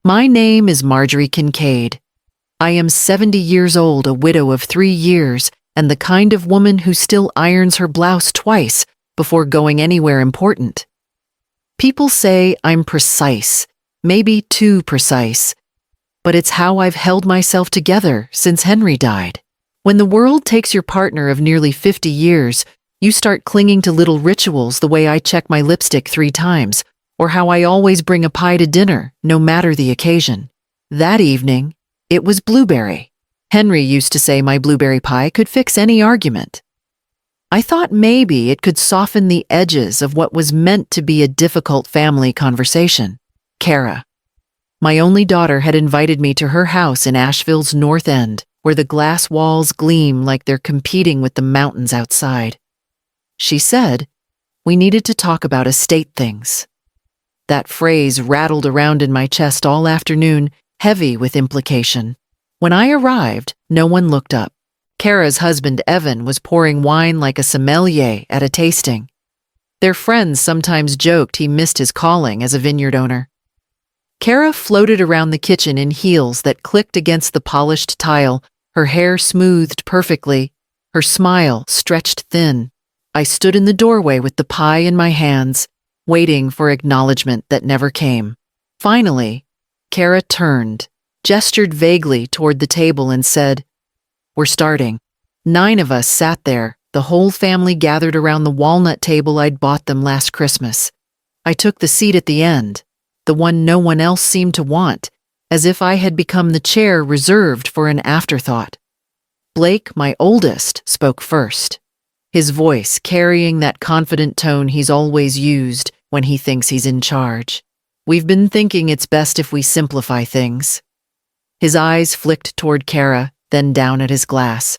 My name is Marjorie Kincaid. I am 70 years old, a widow of 3 years, and the kind of woman who still irons her blouse twice before going anywhere important. People say I'm precise, maybe too precise, but it's how I've held myself together since Henry died. When the world takes your partner of nearly 50 years, you start clinging to little rituals, the way I check my lipstick 3 times, or how I always bring a pie to dinner, no matter the occasion. That evening, it was blueberry. Henry used to say my blueberry pie could fix any argument. I thought maybe it could soften the edges of what was meant to be a difficult family conversation. Kara, my only daughter, had invited me to her house in Asheville's North End, where the glass walls gleam like they're competing with the mountains outside. She said we needed to talk about estate things. That phrase rattled around in my chest all afternoon, heavy with implication. When I arrived, no one looked up. Kara's husband, Evan, was pouring wine like a sommelier at a tasting. Their friends sometimes joked he missed his calling as a vineyard owner. Kara floated around the kitchen in heels that clicked against the polished tile, her hair smoothed perfectly, her smile stretched thin. I stood in the doorway with the pie in my hands, waiting for acknowledgement that never came. Finally, Kara turned, gestured vaguely toward the table and said, "We're starting." 9 of us sat there, the whole family gathered around the walnut table I'd bought them last Christmas. I took the seat at the end, the one no one else seemed to want, as if I had become the chair reserved for an afterthought. Blake, my oldest, spoke first, his voice carrying that confident tone he's always used when he thinks he's in charge. "We've been thinking it's best if we simplify things." His eyes flicked toward Kara, then down at his glass.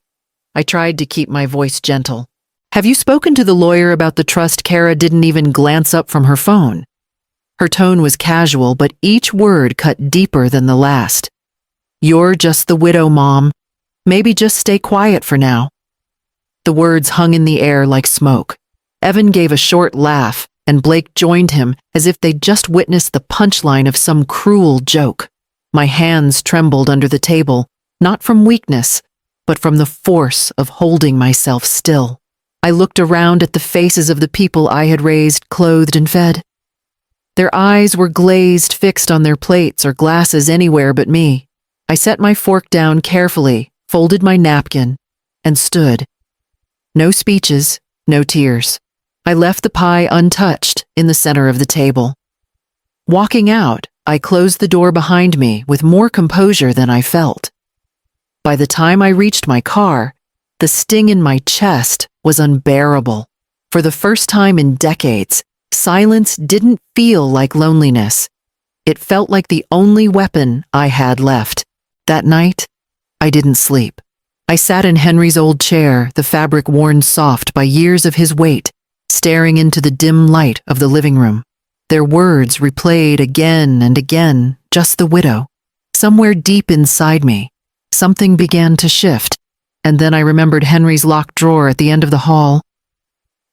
I tried to keep my voice gentle. "Have you spoken to the lawyer about the trust?" Kara didn't even glance up from her phone. Her tone was casual, but each word cut deeper than the last. "You're just the widow, Mom. Maybe just stay quiet for now." The words hung in the air like smoke. Evan gave a short laugh, and Blake joined him as if they'd just witnessed the punchline of some cruel joke. My hands trembled under the table, not from weakness, but from the force of holding myself still. I looked around at the faces of the people I had raised, clothed, and fed. Their eyes were glazed, fixed on their plates or glasses anywhere but me. I set my fork down carefully, folded my napkin, and stood. No speeches, no tears. I left the pie untouched in the center of the table. Walking out, I closed the door behind me with more composure than I felt. By the time I reached my car, the sting in my chest was unbearable. For the first time in decades, silence didn't feel like loneliness. It felt like the only weapon I had left. That night, I didn't sleep. I sat in Henry's old chair, the fabric worn soft by years of his weight, staring into the dim light of the living room. Their words replayed again and again, just the widow. Somewhere deep inside me, something began to shift, and then I remembered Henry's locked drawer at the end of the hall.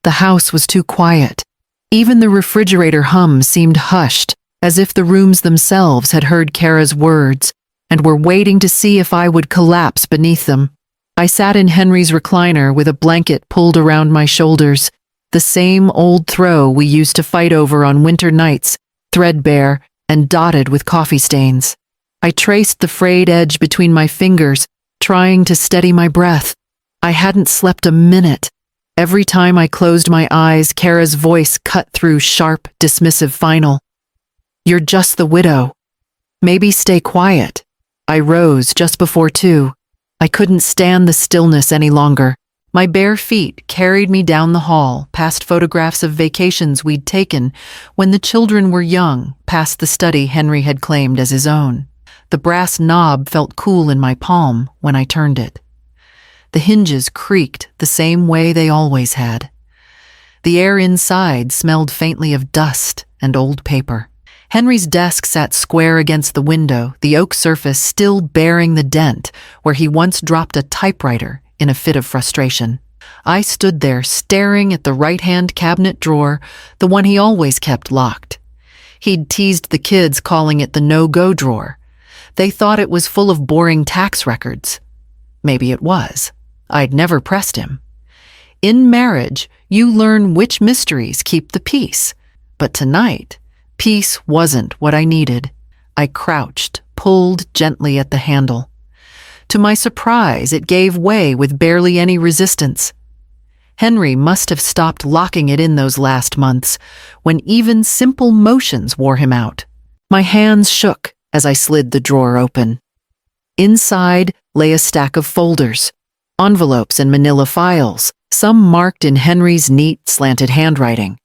The house was too quiet. Even the refrigerator hum seemed hushed, as if the rooms themselves had heard Kara's words and were waiting to see if I would collapse beneath them. I sat in Henry's recliner with a blanket pulled around my shoulders, the same old throw we used to fight over on winter nights, threadbare and dotted with coffee stains. I traced the frayed edge between my fingers, trying to steady my breath. I hadn't slept a minute. Every time I closed my eyes, Kara's voice cut through, sharp, dismissive, final. "You're just the widow. Maybe stay quiet." I rose just before 2. I couldn't stand the stillness any longer. My bare feet carried me down the hall, past photographs of vacations we'd taken when the children were young, past the study Henry had claimed as his own. The brass knob felt cool in my palm when I turned it. The hinges creaked the same way they always had. The air inside smelled faintly of dust and old paper. Henry's desk sat square against the window, the oak surface still bearing the dent where he once dropped a typewriter in a fit of frustration. I stood there staring at the right-hand cabinet drawer, the one he always kept locked. He'd teased the kids, calling it the no-go drawer. They thought it was full of boring tax records. Maybe it was. I'd never pressed him. In marriage, you learn which mysteries keep the peace. But tonight, peace wasn't what I needed. I crouched, pulled gently at the handle. To my surprise, it gave way with barely any resistance. Henry must have stopped locking it in those last months, when even simple motions wore him out. My hands shook as I slid the drawer open. Inside lay a stack of folders, envelopes and manila files, some marked in Henry's neat, slanted handwriting.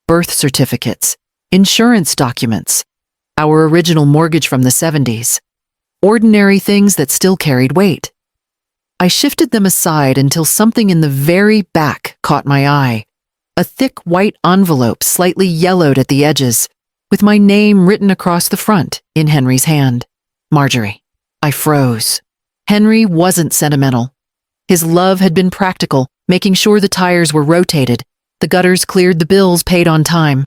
Birth certificates, insurance documents, our original mortgage from the 70s. Ordinary things that still carried weight. I shifted them aside until something in the very back caught my eye. A thick white envelope, slightly yellowed at the edges, with my name written across the front in Henry's hand. Marjorie. I froze. Henry wasn't sentimental. His love had been practical, making sure the tires were rotated, the gutters cleared, the bills paid on time.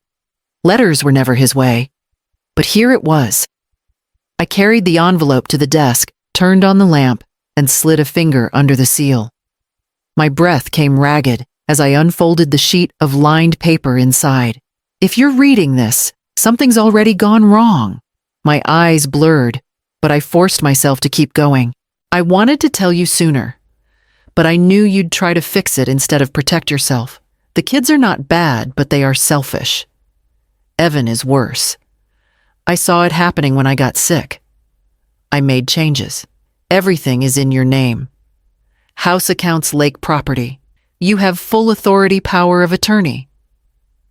Letters were never his way. But here it was. I carried the envelope to the desk, turned on the lamp, and slid a finger under the seal. My breath came ragged as I unfolded the sheet of lined paper inside. If you're reading this, something's already gone wrong. My eyes blurred, but I forced myself to keep going. I wanted to tell you sooner, but I knew you'd try to fix it instead of protect yourself. The kids are not bad, but they are selfish. Evan is worse. I saw it happening when I got sick. I made changes. Everything is in your name. House accounts, lake property. You have full authority, power of attorney.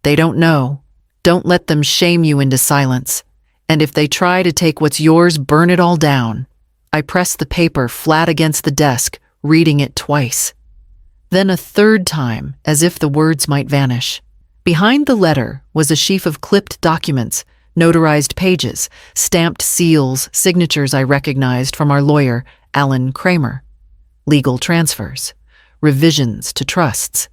They don't know. Don't let them shame you into silence. And if they try to take what's yours, burn it all down. I pressed the paper flat against the desk, reading it twice. Then a third time, as if the words might vanish. Behind the letter was a sheaf of clipped documents, notarized pages, stamped seals, signatures I recognized from our lawyer, Alan Kramer. Legal transfers, revisions to trusts,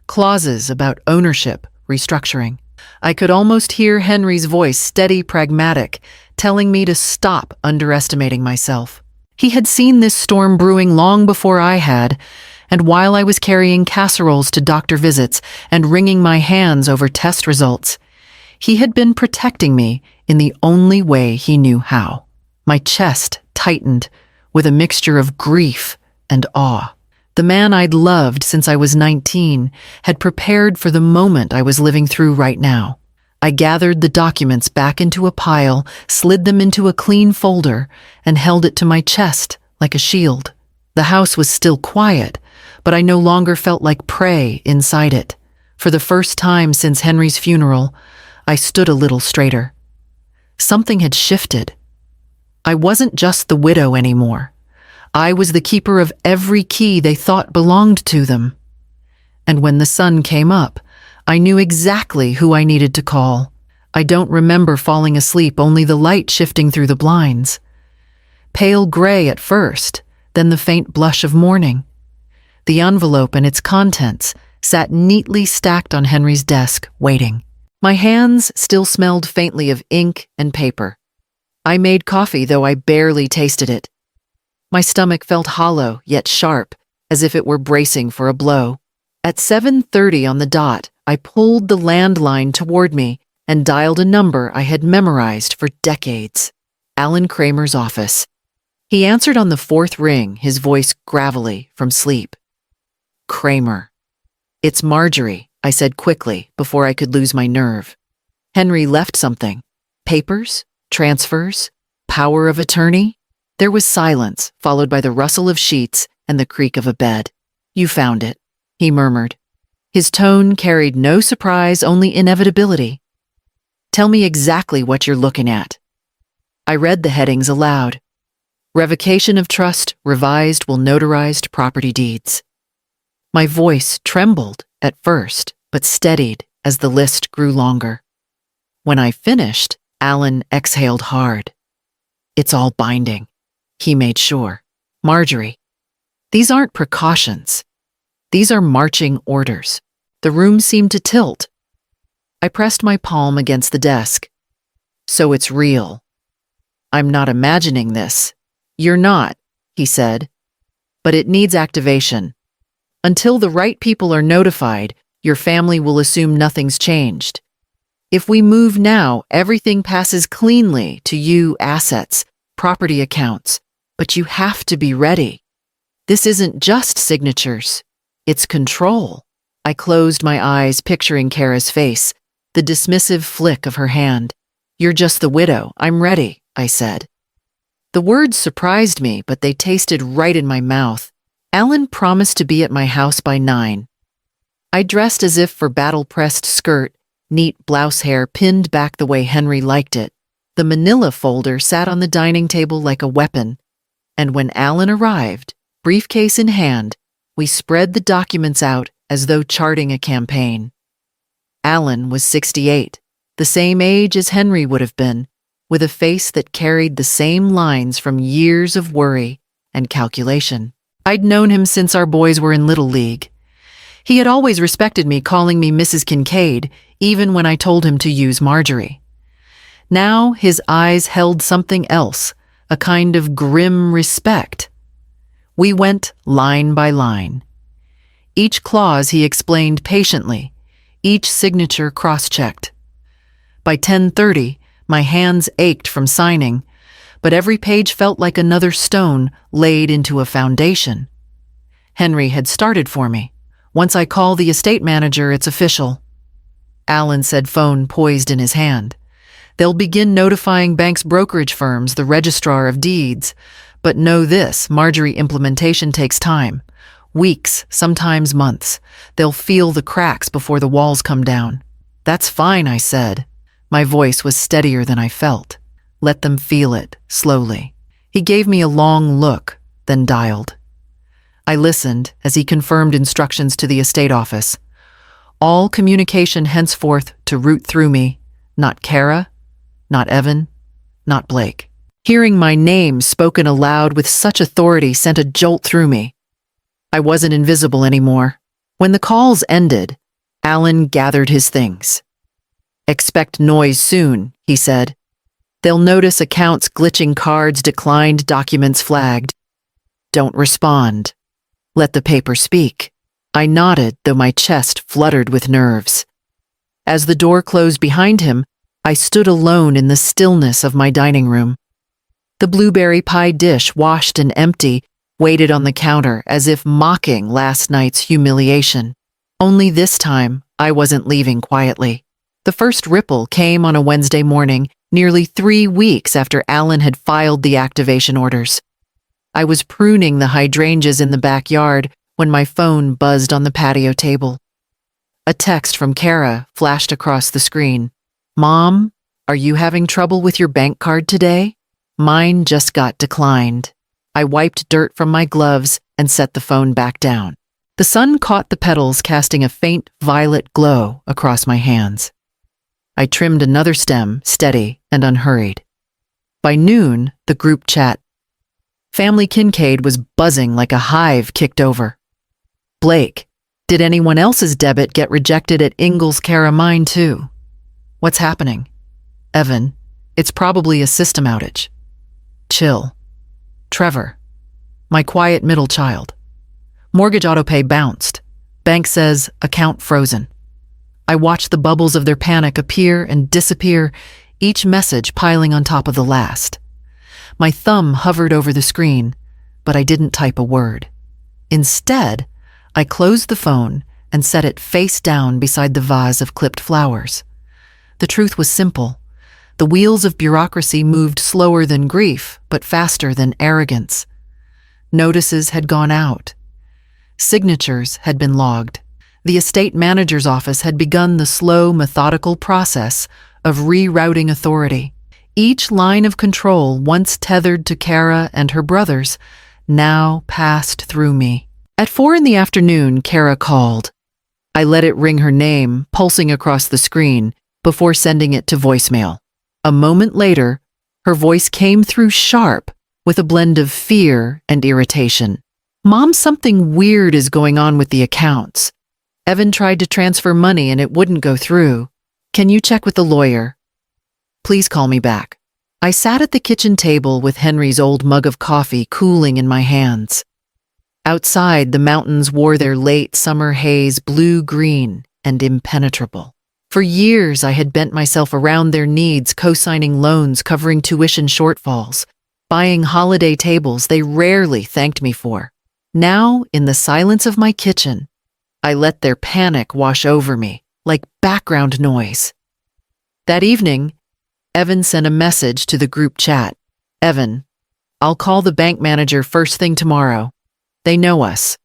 clauses about ownership, restructuring. I could almost hear Henry's voice, steady, pragmatic, telling me to stop underestimating myself. He had seen this storm brewing long before I had, and while I was carrying casseroles to doctor visits and wringing my hands over test results, he had been protecting me in the only way he knew how. My chest tightened with a mixture of grief and awe. The man I'd loved since I was 19 had prepared for the moment I was living through right now. I gathered the documents back into a pile, slid them into a clean folder, and held it to my chest like a shield. The house was still quiet, but I no longer felt like prey inside it. For the first time since Henry's funeral, I stood a little straighter. Something had shifted. I wasn't just the widow anymore. I was the keeper of every key they thought belonged to them. And when the sun came up, I knew exactly who I needed to call. I don't remember falling asleep, only the light shifting through the blinds. Pale gray at first, then the faint blush of morning. The envelope and its contents sat neatly stacked on Henry's desk, waiting. My hands still smelled faintly of ink and paper. I made coffee, though I barely tasted it. My stomach felt hollow, yet sharp, as if it were bracing for a blow. At 7:30 on the dot, I pulled the landline toward me and dialed a number I had memorized for decades. Alan Kramer's office. He answered on the fourth ring, his voice gravelly from sleep. Kramer. It's Marjorie, I said quickly before I could lose my nerve. Henry left something. Papers? Transfers? Power of attorney? There was silence, followed by the rustle of sheets and the creak of a bed. You found it, he murmured. His tone carried no surprise, only inevitability. Tell me exactly what you're looking at. I read the headings aloud. Revocation of trust, revised will notarized property deeds. My voice trembled at first, but steadied as the list grew longer. When I finished, Alan exhaled hard. It's all binding, he made sure. Marjorie, these aren't precautions. These are marching orders. The room seemed to tilt. I pressed my palm against the desk. So it's real. I'm not imagining this. You're not, he said. But it needs activation. Until the right people are notified, your family will assume nothing's changed. If we move now, everything passes cleanly to you: assets, property accounts. But you have to be ready. This isn't just signatures. It's control. I closed my eyes, picturing Kara's face, the dismissive flick of her hand. You're just the widow. I'm ready, I said. The words surprised me, but they tasted right in my mouth. Alan promised to be at my house by 9. I dressed as if for battle-pressed skirt, neat blouse hair pinned back the way Henry liked it. The manila folder sat on the dining table like a weapon, and when Alan arrived, briefcase in hand, we spread the documents out as though charting a campaign. Alan was 68, the same age as Henry would have been, with a face that carried the same lines from years of worry and calculation. I'd known him since our boys were in Little League. He had always respected me, calling me Mrs. Kincaid, even when I told him to use Marjorie. Now his eyes held something else, a kind of grim respect. We went line by line. Each clause he explained patiently, each signature cross-checked. By 10:30, my hands ached from signing, but every page felt like another stone laid into a foundation. Henry had started for me. Once I call the estate manager, it's official. Alan said, phone poised in his hand. They'll begin notifying banks, brokerage firms, the registrar of deeds. But know this, Marjorie, implementation takes time. Weeks, sometimes months. They'll feel the cracks before the walls come down. That's fine, I said. My voice was steadier than I felt. Let them feel it, slowly. He gave me a long look, then dialed. I listened as he confirmed instructions to the estate office. All communication henceforth to route through me, not Kara, not Evan, not Blake. Hearing my name spoken aloud with such authority sent a jolt through me. I wasn't invisible anymore. When the calls ended, Alan gathered his things. Expect noise soon, he said. They'll notice accounts glitching, cards declined, documents flagged. Don't respond. Let the paper speak. I nodded, though my chest fluttered with nerves. As the door closed behind him, I stood alone in the stillness of my dining room. The blueberry pie dish, washed and empty, waited on the counter as if mocking last night's humiliation. Only this time, I wasn't leaving quietly. The first ripple came on a Wednesday morning, nearly 3 weeks after Alan had filed the activation orders. I was pruning the hydrangeas in the backyard when my phone buzzed on the patio table. A text from Kara flashed across the screen. Mom, are you having trouble with your bank card today? Mine just got declined. I wiped dirt from my gloves and set the phone back down. The sun caught the petals, casting a faint violet glow across my hands. I trimmed another stem, steady and unhurried. By noon, the group chat. Family Kincaid was buzzing like a hive kicked over. Blake, did anyone else's debit get rejected at Ingalls? Kara, mine too. What's happening? Evan, it's probably a system outage. Chill. Trevor, my quiet middle child. Mortgage autopay bounced. Bank says account frozen. I watched the bubbles of their panic appear and disappear, each message piling on top of the last. My thumb hovered over the screen, but I didn't type a word. Instead, I closed the phone and set it face down beside the vase of clipped flowers. The truth was simple. The wheels of bureaucracy moved slower than grief, but faster than arrogance. Notices had gone out. Signatures had been logged. The estate manager's office had begun the slow, methodical process of rerouting authority. Each line of control, once tethered to Kara and her brothers, now passed through me. At 4 p.m, Kara called. I let it ring her name, pulsing across the screen, before sending it to voicemail. A moment later, her voice came through sharp, with a blend of fear and irritation. Mom, something weird is going on with the accounts. Evan tried to transfer money and it wouldn't go through. Can you check with the lawyer? Please call me back. I sat at the kitchen table with Henry's old mug of coffee cooling in my hands. Outside, the mountains wore their late summer haze blue-green and impenetrable. For years, I had bent myself around their needs, co-signing loans covering tuition shortfalls, buying holiday tables they rarely thanked me for. Now, in the silence of my kitchen, I let their panic wash over me, like background noise. That evening, Evan sent a message to the group chat. Evan, I'll call the bank manager first thing tomorrow. They know us.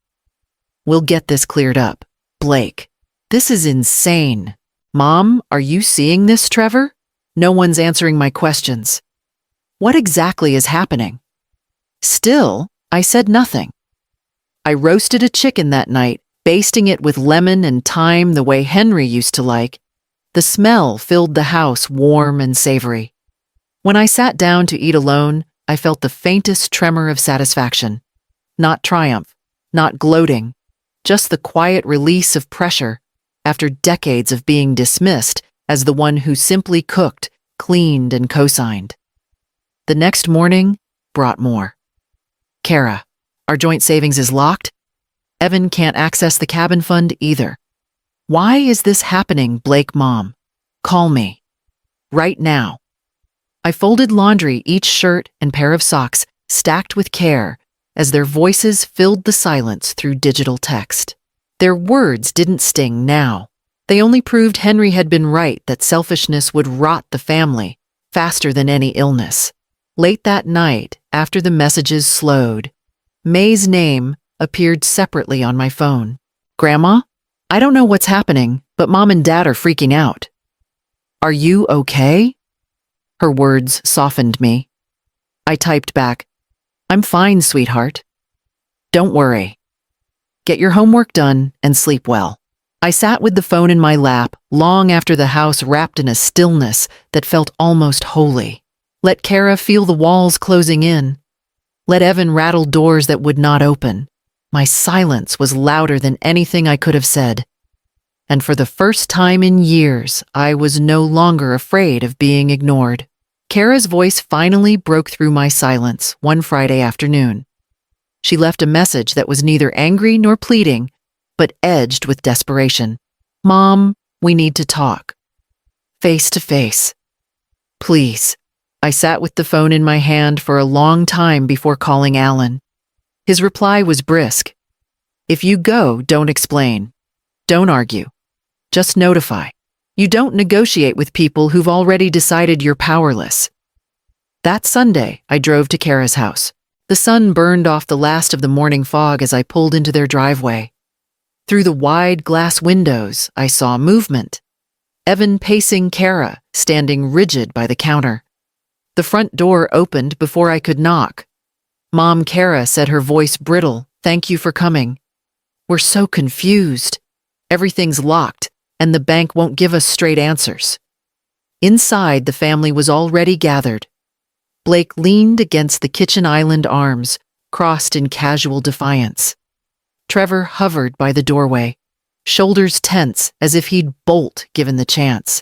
We'll get this cleared up. Blake, this is insane. Mom, are you seeing this, Trevor? No one's answering my questions. What exactly is happening? Still, I said nothing. I roasted a chicken that night, basting it with lemon and thyme the way Henry used to like. The smell filled the house warm and savory. When I sat down to eat alone, I felt the faintest tremor of satisfaction. Not triumph, not gloating, just the quiet release of pressure after decades of being dismissed as the one who simply cooked, cleaned, and co-signed. The next morning brought more. Kara, our joint savings is locked. Evan can't access the cabin fund either. Why is this happening, Blake Mom? Call me. Right now. I folded laundry, each shirt and pair of socks stacked with care as their voices filled the silence through digital text. Their words didn't sting now. They only proved Henry had been right that selfishness would rot the family faster than any illness. Late that night, after the messages slowed, May's name appeared separately on my phone. Grandma, I don't know what's happening, but Mom and Dad are freaking out. Are you okay? Her words softened me. I typed back, I'm fine, sweetheart. Don't worry. Get your homework done and sleep well. I sat with the phone in my lap long after the house wrapped in a stillness that felt almost holy. Let Kara feel the walls closing in. Let Evan rattle doors that would not open. My silence was louder than anything I could have said. And for the first time in years, I was no longer afraid of being ignored. Kara's voice finally broke through my silence one Friday afternoon. She left a message that was neither angry nor pleading, but edged with desperation. Mom, we need to talk. Face to face. Please. I sat with the phone in my hand for a long time before calling Alan. His reply was brisk. If you go, don't explain. Don't argue. Just notify. You don't negotiate with people who've already decided you're powerless. That Sunday, I drove to Kara's house. The sun burned off the last of the morning fog as I pulled into their driveway. Through the wide glass windows, I saw movement. Evan pacing Kara, standing rigid by the counter. The front door opened before I could knock. Mom Kara said, her voice brittle, "Thank you for coming. We're so confused. Everything's locked, and the bank won't give us straight answers." Inside, the family was already gathered. Blake leaned against the kitchen island arms, crossed in casual defiance. Trevor hovered by the doorway, shoulders tense as if he'd bolt given the chance.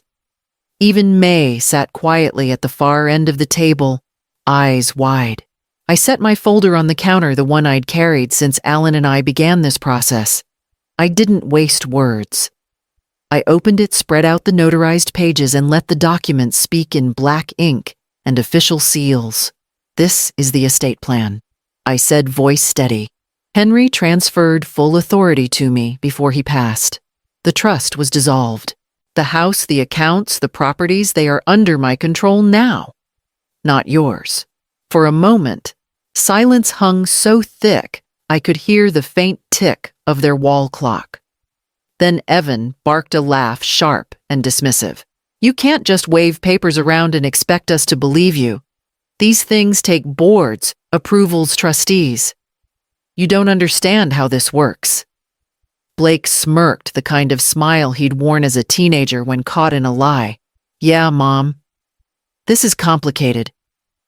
Even May sat quietly at the far end of the table, eyes wide. I set my folder on the counter, the one I'd carried since Alan and I began this process. I didn't waste words. I opened it, spread out the notarized pages, and let the document speak in black ink and official seals. This is the estate plan, I said, voice steady. Henry transferred full authority to me before he passed. The trust was dissolved. The house, the accounts, the properties, they are under my control now, not yours. For a moment, silence hung so thick I could hear the faint tick of their wall clock. Then Evan barked a laugh, sharp and dismissive. You can't just wave papers around and expect us to believe you. These things take boards, approvals, trustees. You don't understand how this works. Blake smirked, the kind of smile he'd worn as a teenager when caught in a lie. Yeah, Mom. This is complicated.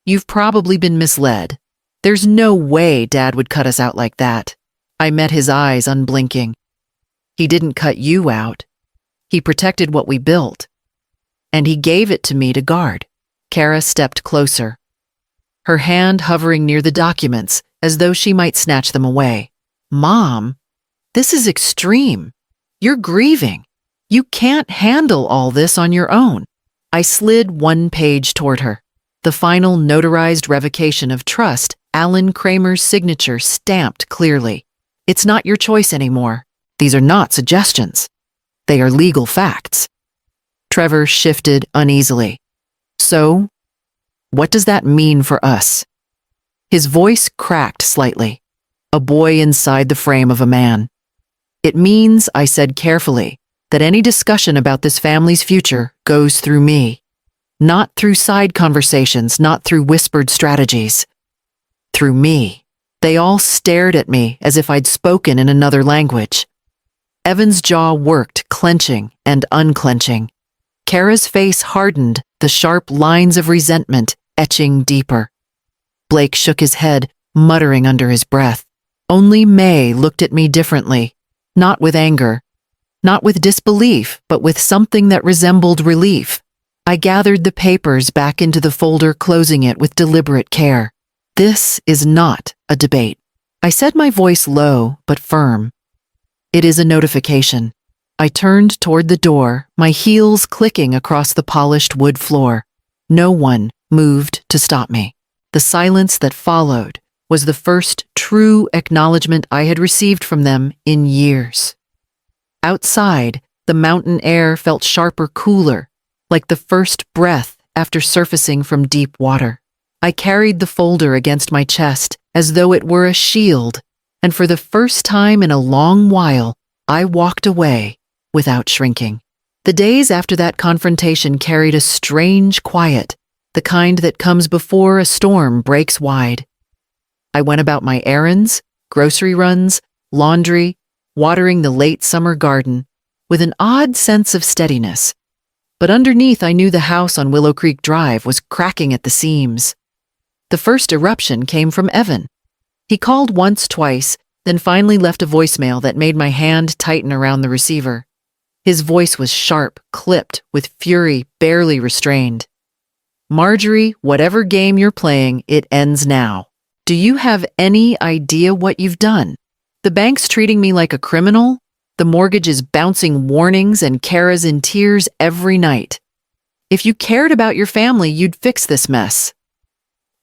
You've probably been misled. There's no way Dad would cut us out like that. I met his eyes, unblinking. He didn't cut you out. He protected what we built. And he gave it to me to guard. Kara stepped closer, her hand hovering near the documents as though she might snatch them away. Mom, this is extreme. You're grieving. You can't handle all this on your own. I slid one page toward her. The final notarized revocation of trust, Alan Kramer's signature stamped clearly. It's not your choice anymore. These are not suggestions. They are legal facts. Trevor shifted uneasily. So, what does that mean for us? His voice cracked slightly. A boy inside the frame of a man. It means, I said carefully, that any discussion about this family's future goes through me. Not through side conversations, not through whispered strategies. Through me. They all stared at me as if I'd spoken in another language. Evan's jaw worked, clenching and unclenching. Kara's face hardened, the sharp lines of resentment etching deeper. Blake shook his head, muttering under his breath. Only May looked at me differently, not with anger, not with disbelief, but with something that resembled relief. I gathered the papers back into the folder, closing it with deliberate care. This is not a debate. I said, my voice low but firm. It is a notification. I turned toward the door, my heels clicking across the polished wood floor. No one moved to stop me. The silence that followed was the first true acknowledgement I had received from them in years. Outside, the mountain air felt sharper, cooler, like the first breath after surfacing from deep water. I carried the folder against my chest as though it were a shield, and for the first time in a long while, I walked away without shrinking. The days after that confrontation carried a strange quiet, the kind that comes before a storm breaks wide. I went about my errands, grocery runs, laundry, watering the late summer garden, with an odd sense of steadiness. But underneath, I knew the house on Willow Creek Drive was cracking at the seams. The first eruption came from Evan. He called once, twice, then finally left a voicemail that made my hand tighten around the receiver. His voice was sharp, clipped, with fury barely restrained. Marjorie, whatever game you're playing, it ends now. Do you have any idea what you've done? The bank's treating me like a criminal. The mortgage is bouncing warnings and Kara's in tears every night. If you cared about your family, you'd fix this mess.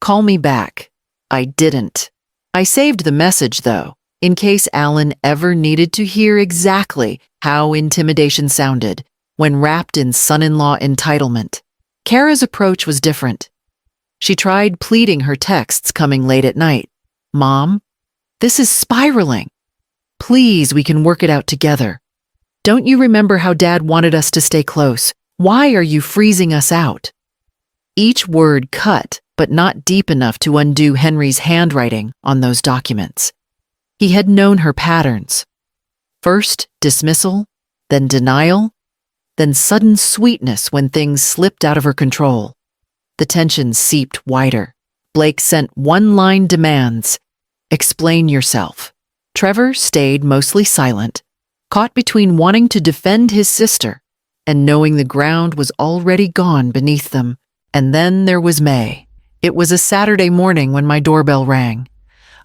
Call me back. I didn't. I saved the message, though, in case Alan ever needed to hear exactly how intimidation sounded when wrapped in son-in-law entitlement. Kara's approach was different. She tried pleading, her texts coming late at night. Mom, this is spiraling. Please, we can work it out together. Don't you remember how Dad wanted us to stay close? Why are you freezing us out? Each word cut, but not deep enough to undo Henry's handwriting on those documents. He had known her patterns. First dismissal, then denial, then sudden sweetness when things slipped out of her control. The tension seeped wider. Blake sent one-line demands. Explain yourself. Trevor stayed mostly silent, caught between wanting to defend his sister and knowing the ground was already gone beneath them. And then there was May. It was a Saturday morning when my doorbell rang.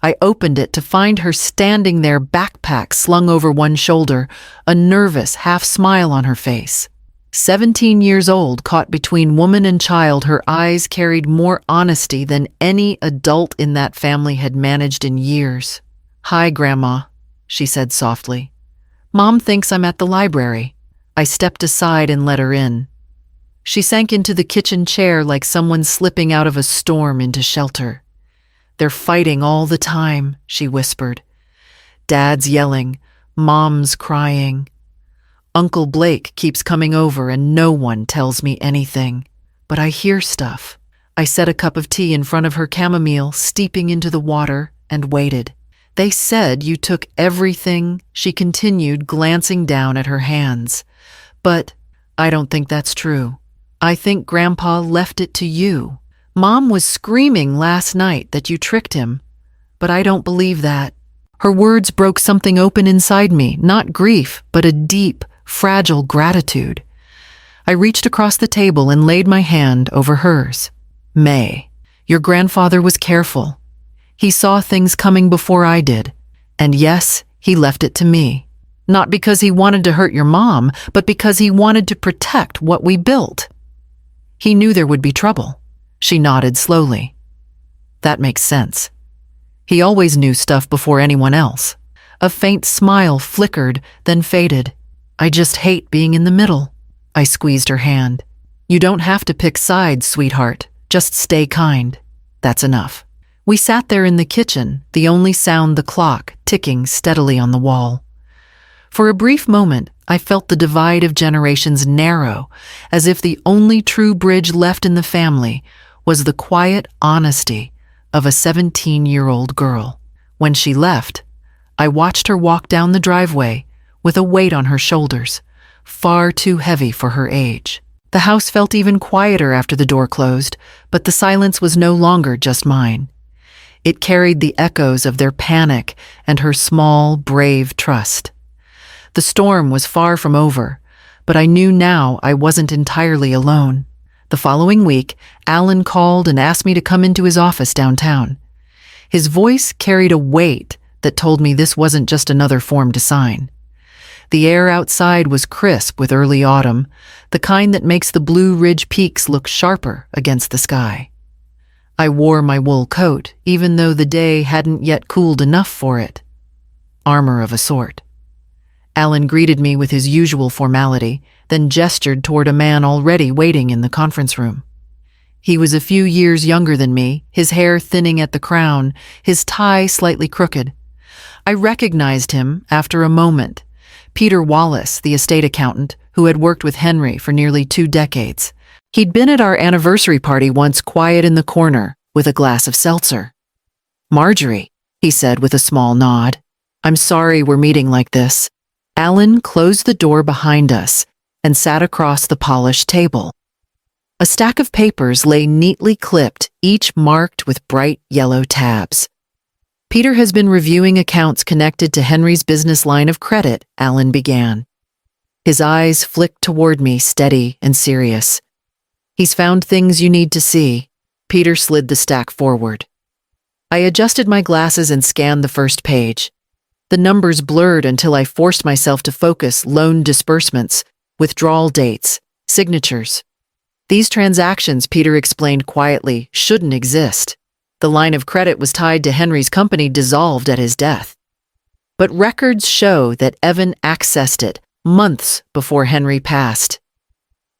I opened it to find her standing there, backpack slung over one shoulder, a nervous half-smile on her face. 17 years old, caught between woman and child, her eyes carried more honesty than any adult in that family had managed in years. Hi, Grandma, she said softly. Mom thinks I'm at the library. I stepped aside and let her in. She sank into the kitchen chair like someone slipping out of a storm into shelter. They're fighting all the time, she whispered. Dad's yelling, Mom's crying. Uncle Blake keeps coming over and no one tells me anything. But I hear stuff. I set a cup of tea in front of her, chamomile steeping into the water, and waited. They said you took everything, she continued, glancing down at her hands. But I don't think that's true. I think Grandpa left it to you. Mom was screaming last night that you tricked him, but I don't believe that. Her words broke something open inside me, not grief, but a deep, fragile gratitude. I reached across the table and laid my hand over hers. May, your grandfather was careful. He saw things coming before I did. And yes, he left it to me. Not because he wanted to hurt your mom, but because he wanted to protect what we built. He knew there would be trouble. She nodded slowly. That makes sense. He always knew stuff before anyone else. A faint smile flickered, then faded. I just hate being in the middle. I squeezed her hand. You don't have to pick sides, sweetheart. Just stay kind. That's enough. We sat there in the kitchen, the only sound the clock ticking steadily on the wall. For a brief moment, I felt the divide of generations narrow, as if the only true bridge left in the family was the quiet honesty of a 17-year-old girl. When she left, I watched her walk down the driveway with a weight on her shoulders, far too heavy for her age. The house felt even quieter after the door closed, but the silence was no longer just mine. It carried the echoes of their panic and her small, brave trust. The storm was far from over, but I knew now I wasn't entirely alone. The following week, Alan called and asked me to come into his office downtown. His voice carried a weight that told me this wasn't just another form to sign. The air outside was crisp with early autumn, the kind that makes the Blue Ridge peaks look sharper against the sky. I wore my wool coat, even though the day hadn't yet cooled enough for it. Armor of a sort. Alan greeted me with his usual formality, then gestured toward a man already waiting in the conference room. He was a few years younger than me, his hair thinning at the crown, his tie slightly crooked. I recognized him after a moment. Peter Wallace, the estate accountant, who had worked with Henry for nearly 2 decades. He'd been at our anniversary party once, quiet in the corner, with a glass of seltzer. Marjorie, he said with a small nod. I'm sorry we're meeting like this. Alan closed the door behind us and sat across the polished table. A stack of papers lay neatly clipped, each marked with bright yellow tabs. Peter has been reviewing accounts connected to Henry's business line of credit, Alan began. His eyes flicked toward me, steady and serious. He's found things you need to see. Peter slid the stack forward. I adjusted my glasses and scanned the first page. The numbers blurred until I forced myself to focus: loan disbursements, withdrawal dates, signatures. These transactions, Peter explained quietly, shouldn't exist. The line of credit was tied to Henry's company, dissolved at his death. But records show that Evan accessed it months before Henry passed.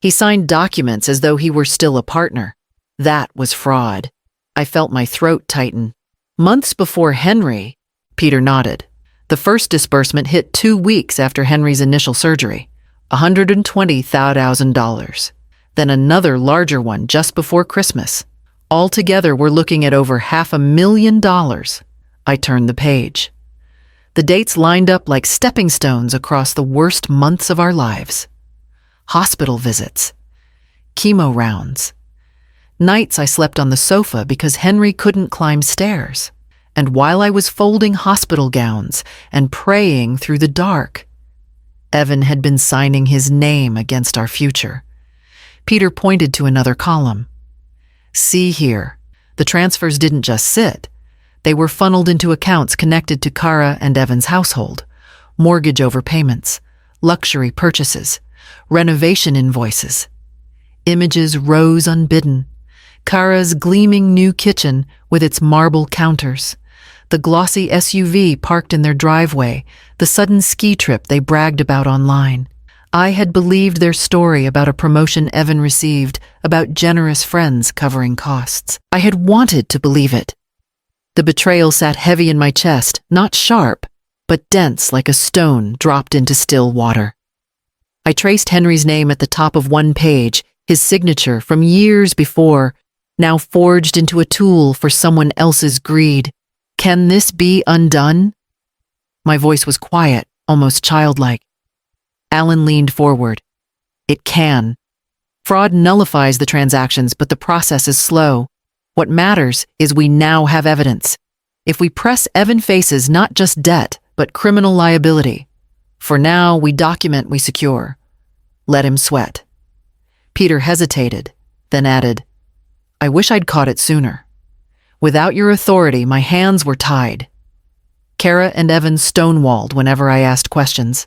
He signed documents as though he were still a partner. That was fraud. I felt my throat tighten. Months before Henry, Peter nodded. The first disbursement hit 2 weeks after Henry's initial surgery, $120,000. Then another larger one just before Christmas. Altogether, we're looking at over $500,000. I turned the page. The dates lined up like stepping stones across the worst months of our lives. Hospital visits, chemo rounds, nights I slept on the sofa because Henry couldn't climb stairs, and while I was folding hospital gowns and praying through the dark, Evan had been signing his name against our future. Peter pointed to another column. See here, the transfers didn't just sit. They were funneled into accounts connected to Kara and Evan's household, mortgage overpayments, luxury purchases, renovation invoices. Images rose unbidden. Kara's gleaming new kitchen with its marble counters, the glossy SUV parked in their driveway, the sudden ski trip they bragged about online. I had believed their story about a promotion Evan received, about generous friends covering costs. I had wanted to believe it. The betrayal sat heavy in my chest, not sharp, but dense like a stone dropped into still water. I traced Henry's name at the top of one page, his signature from years before, now forged into a tool for someone else's greed. Can this be undone? My voice was quiet, almost childlike. Alan leaned forward. It can. Fraud nullifies the transactions, but the process is slow. What matters is we now have evidence. If we press, Evan faces not just debt, but criminal liability. For now, we document, we secure. Let him sweat. Peter hesitated, then added, "I wish I'd caught it sooner. Without your authority, my hands were tied." Kara and Evan stonewalled whenever I asked questions.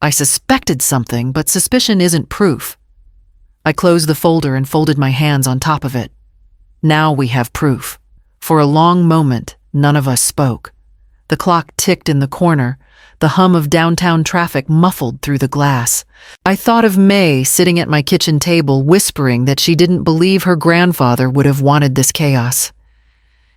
I suspected something, but suspicion isn't proof. I closed the folder and folded my hands on top of it. Now we have proof. For a long moment, none of us spoke. The clock ticked in the corner, the hum of downtown traffic muffled through the glass. I thought of May sitting at my kitchen table whispering that she didn't believe her grandfather would have wanted this chaos.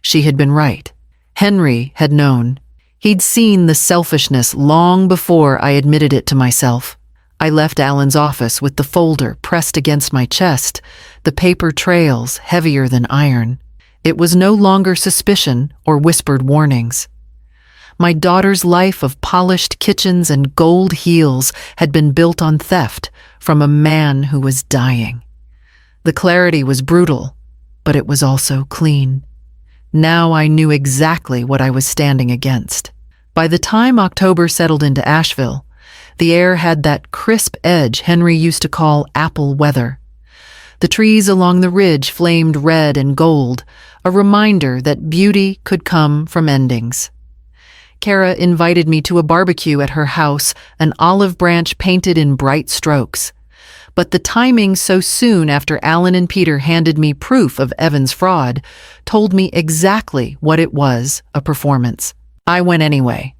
She had been right. Henry had known. He'd seen the selfishness long before I admitted it to myself. I left Alan's office with the folder pressed against my chest, the paper trails heavier than iron. It was no longer suspicion or whispered warnings. My daughter's life of polished kitchens and gold heels had been built on theft from a man who was dying. The clarity was brutal, but it was also clean. Now I knew exactly what I was standing against. By the time October settled into Asheville, the air had that crisp edge Henry used to call apple weather. The trees along the ridge flamed red and gold, a reminder that beauty could come from endings. Kara invited me to a barbecue at her house, an olive branch painted in bright strokes. But the timing so soon after Alan and Peter handed me proof of Evan's fraud told me exactly what it was, a performance. I went anyway.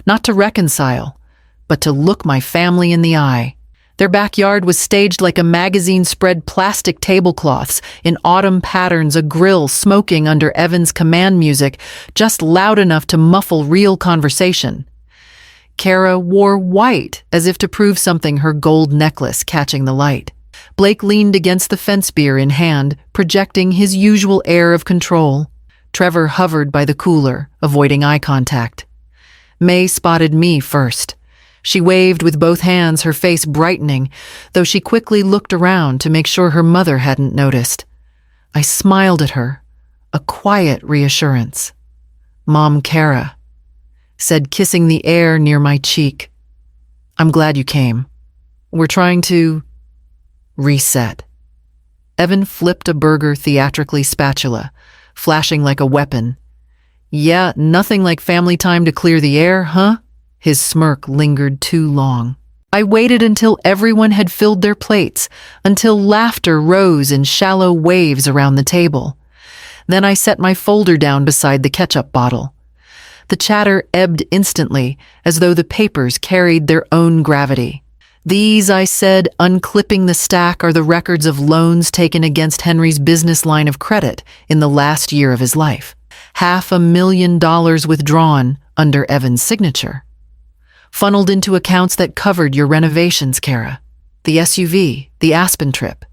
Not to reconcile, but to look my family in the eye. Their backyard was staged like a magazine spread plastic tablecloths, in autumn patterns, a grill smoking under Evan's command music, just loud enough to muffle real conversation. Kara wore white, as if to prove something, her gold necklace catching the light. Blake leaned against the fence, beer in hand, projecting his usual air of control. Trevor hovered by the cooler, avoiding eye contact. May spotted me first. She waved with both hands, her face brightening, though she quickly looked around to make sure her mother hadn't noticed. I smiled at her, a quiet reassurance. "Mom, Kara," said, kissing the air near my cheek. "I'm glad you came. We're trying to reset." Evan flipped a burger theatrically spatula, flashing like a weapon. "Yeah, nothing like family time to clear the air, huh?" His smirk lingered too long. I waited until everyone had filled their plates, until laughter rose in shallow waves around the table. Then I set my folder down beside the ketchup bottle. The chatter ebbed instantly, as though the papers carried their own gravity. "These," I said, unclipping the stack, "are the records of loans taken against Henry's business line of credit in the last year of his life. $500,000 withdrawn under Evan's signature. Funneled into accounts that covered your renovations, Kara. The SUV, the Aspen trip,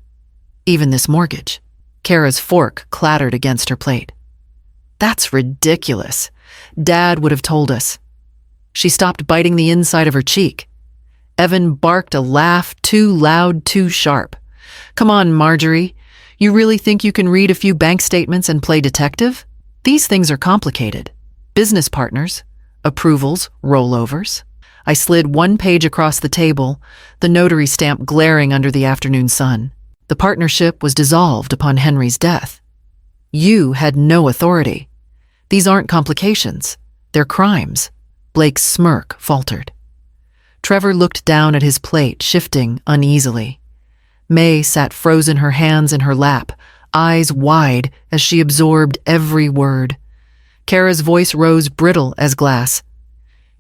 even this mortgage." Kara's fork clattered against her plate. "That's ridiculous. Dad would have told us." She stopped biting the inside of her cheek. Evan barked a laugh, too loud, too sharp. "Come on, Marjorie. You really think you can read a few bank statements and play detective? These things are complicated. Business partners, approvals, rollovers." I slid one page across the table, the notary stamp glaring under the afternoon sun. The partnership was dissolved upon Henry's death. You had no authority. These aren't complications. They're crimes. Blake's smirk faltered. Trevor looked down at his plate, shifting uneasily. May sat frozen, her hands in her lap, eyes wide as she absorbed every word. Kara's voice rose brittle as glass.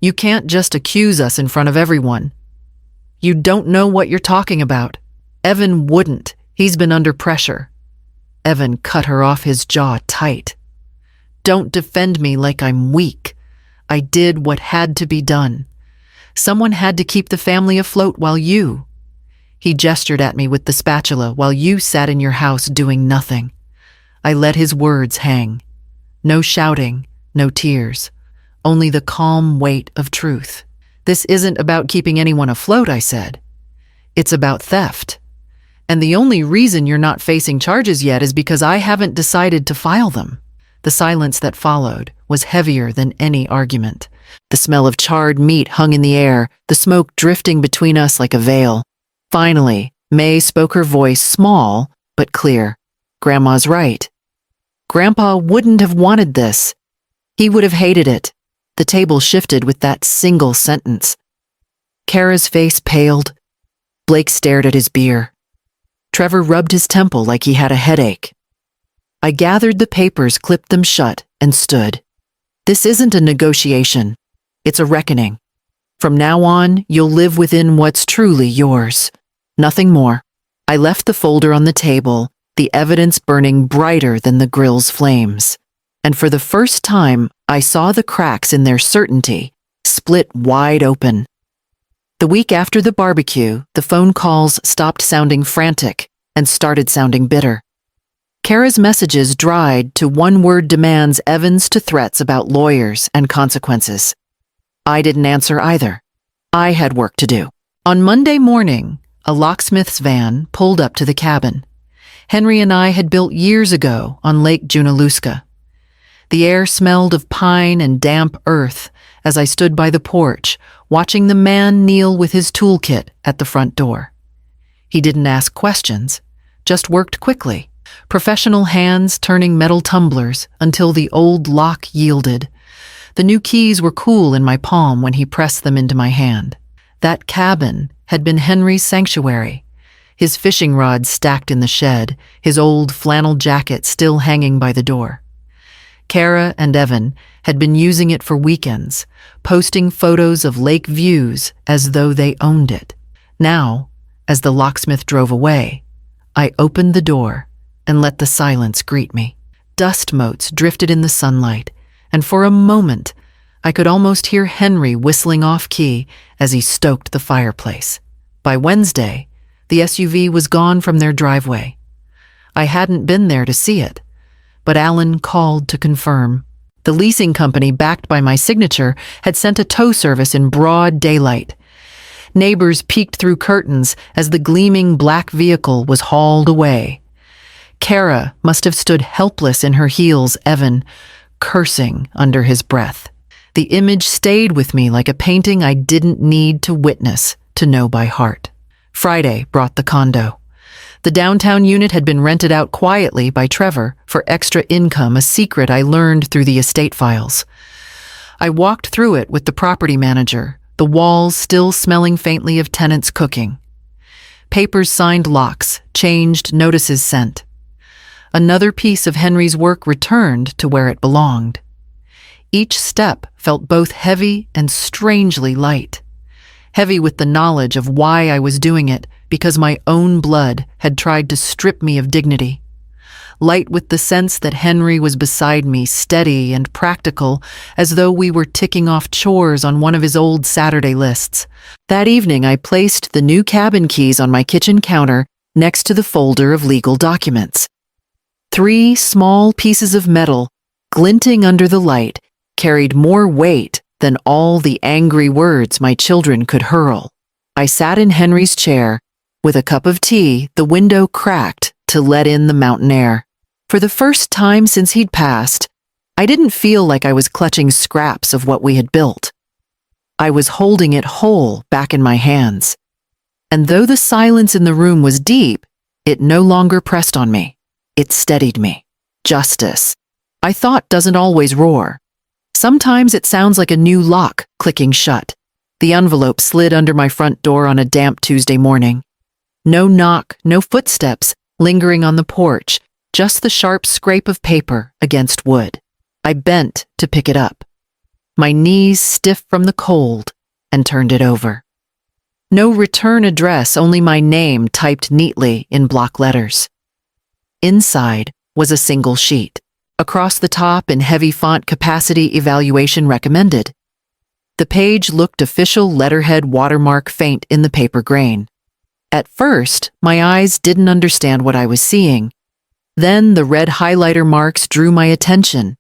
"You can't just accuse us in front of everyone. You don't know what you're talking about. Evan wouldn't. He's been under pressure." Evan cut her off, his jaw tight. "Don't defend me like I'm weak. I did what had to be done. Someone had to keep the family afloat while you—" He gestured at me with the spatula, "while you sat in your house doing nothing." I let his words hang. No shouting, no tears. Only the calm weight of truth. "This isn't about keeping anyone afloat," I said. "It's about theft. And the only reason you're not facing charges yet is because I haven't decided to file them." The silence that followed was heavier than any argument. The smell of charred meat hung in the air, the smoke drifting between us like a veil. Finally, May spoke her voice small but clear. Grandma's right. Grandpa wouldn't have wanted this. He would have hated it. The table shifted with that single sentence. Kara's face paled. Blake stared at his beer. Trevor rubbed his temple like he had a headache. I gathered the papers, clipped them shut, and stood. This isn't a negotiation. It's a reckoning. From now on, you'll live within what's truly yours. Nothing more. I left the folder on the table, the evidence burning brighter than the grill's flames. And for the first time, I saw the cracks in their certainty split wide open. The week after the barbecue, the phone calls stopped sounding frantic and started sounding bitter. Kara's messages dried to one-word demands, Evans to threats about lawyers and consequences. I didn't answer either. I had work to do. On Monday morning, a locksmith's van pulled up to the cabin Henry and I had built years ago on Lake Junaluska. The air smelled of pine and damp earth as I stood by the porch, watching the man kneel with his toolkit at the front door. He didn't ask questions, just worked quickly, professional hands turning metal tumblers until the old lock yielded. The new keys were cool in my palm when he pressed them into my hand. That cabin had been Henry's sanctuary, his fishing rod stacked in the shed, his old flannel jacket still hanging by the door. Kara and Evan had been using it for weekends, posting photos of lake views as though they owned it. Now, as the locksmith drove away, I opened the door and let the silence greet me. Dust motes drifted in the sunlight, and for a moment, I could almost hear Henry whistling off-key as he stoked the fireplace. By Wednesday, the SUV was gone from their driveway. I hadn't been there to see it, but Alan called to confirm. The leasing company, backed by my signature, had sent a tow service in broad daylight. Neighbors peeked through curtains as the gleaming black vehicle was hauled away. Kara must have stood helpless in her heels, Evan cursing under his breath. The image stayed with me like a painting I didn't need to witness to know by heart. Friday brought the condo. The downtown unit had been rented out quietly by Trevor for extra income, a secret I learned through the estate files. I walked through it with the property manager, the walls still smelling faintly of tenants cooking. Papers signed, locks changed, notices sent. Another piece of Henry's work returned to where it belonged. Each step felt both heavy and strangely light. Heavy with the knowledge of why I was doing it, because my own blood had tried to strip me of dignity. Light with the sense that Henry was beside me, steady and practical, as though we were ticking off chores on one of his old Saturday lists. That evening, I placed the new cabin keys on my kitchen counter next to the folder of legal documents. 3 small pieces of metal, glinting under the light, carried more weight than all the angry words my children could hurl. I sat in Henry's chair. With a cup of tea, the window cracked to let in the mountain air. For the first time since he'd passed, I didn't feel like I was clutching scraps of what we had built. I was holding it whole back in my hands. And though the silence in the room was deep, it no longer pressed on me. It steadied me. Justice, I thought, doesn't always roar. Sometimes it sounds like a new lock clicking shut. The envelope slid under my front door on a damp Tuesday morning. No knock, no footsteps lingering on the porch, just the sharp scrape of paper against wood. I bent to pick it up, my knees stiff from the cold, and turned it over. No return address, only my name typed neatly in block letters. Inside was a single sheet. Across the top in heavy font, capacity evaluation recommended. The page looked official, letterhead watermark faint in the paper grain. At first, my eyes didn't understand what I was seeing. Then the red highlighter marks drew my attention.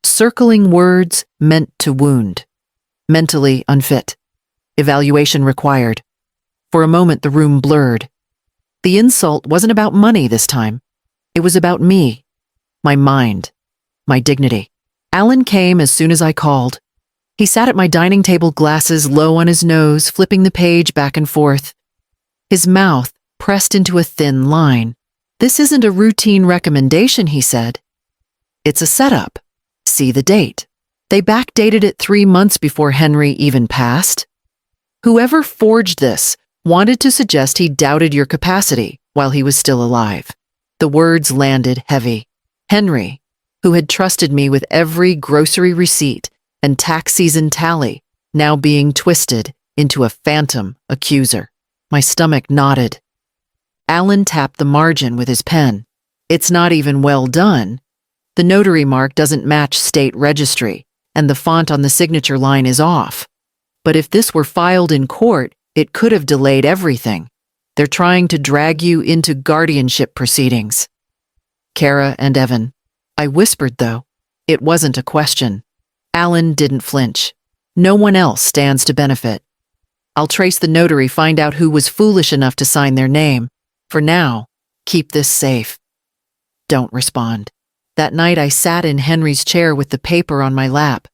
Circling words meant to wound. Mentally unfit. Evaluation required. For a moment the room blurred. The insult wasn't about money this time. It was about me. My mind, my dignity. Alan came as soon as I called. He sat at my dining table, glasses low on his nose, flipping the page back and forth. His mouth pressed into a thin line. "This isn't a routine recommendation," he said. "It's a setup. See the date." They backdated it 3 months before Henry even passed. "Whoever forged this wanted to suggest he doubted your capacity while he was still alive." The words landed heavy. Henry, who had trusted me with every grocery receipt and tax season tally, now being twisted into a phantom accuser. My stomach knotted. Alan tapped the margin with his pen. "It's not even well done. The notary mark doesn't match state registry, and the font on the signature line is off. But if this were filed in court, it could have delayed everything. They're trying to drag you into guardianship proceedings." Kara and Evan. I whispered, though. It wasn't a question. Alan didn't flinch. "No one else stands to benefit. I'll trace the notary, find out who was foolish enough to sign their name. For now, keep this safe." Don't respond. That night I sat in Henry's chair with the paper on my lap.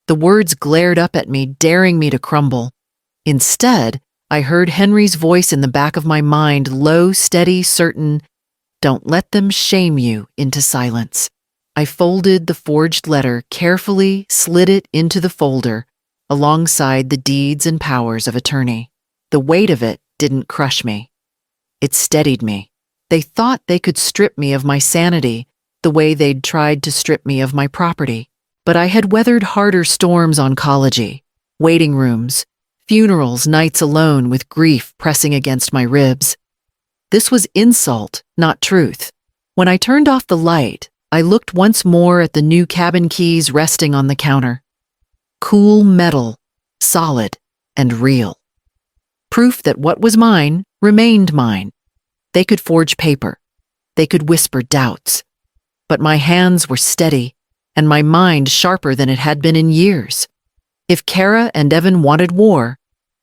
The words glared up at me, daring me to crumble. Instead, I heard Henry's voice in the back of my mind, low, steady, certain. "Don't let them shame you into silence." I folded the forged letter carefully, slid it into the folder, alongside the deeds and powers of attorney. The weight of it didn't crush me. It steadied me. They thought they could strip me of my sanity the way they'd tried to strip me of my property. But I had weathered harder storms oncology, waiting rooms, funerals, nights alone with grief pressing against my ribs. This was insult, not truth. When I turned off the light, I looked once more at the new cabin keys resting on the counter. Cool metal, solid, and real. Proof that what was mine remained mine. They could forge paper. They could whisper doubts. But my hands were steady, and my mind sharper than it had been in years. If Kara and Evan wanted war,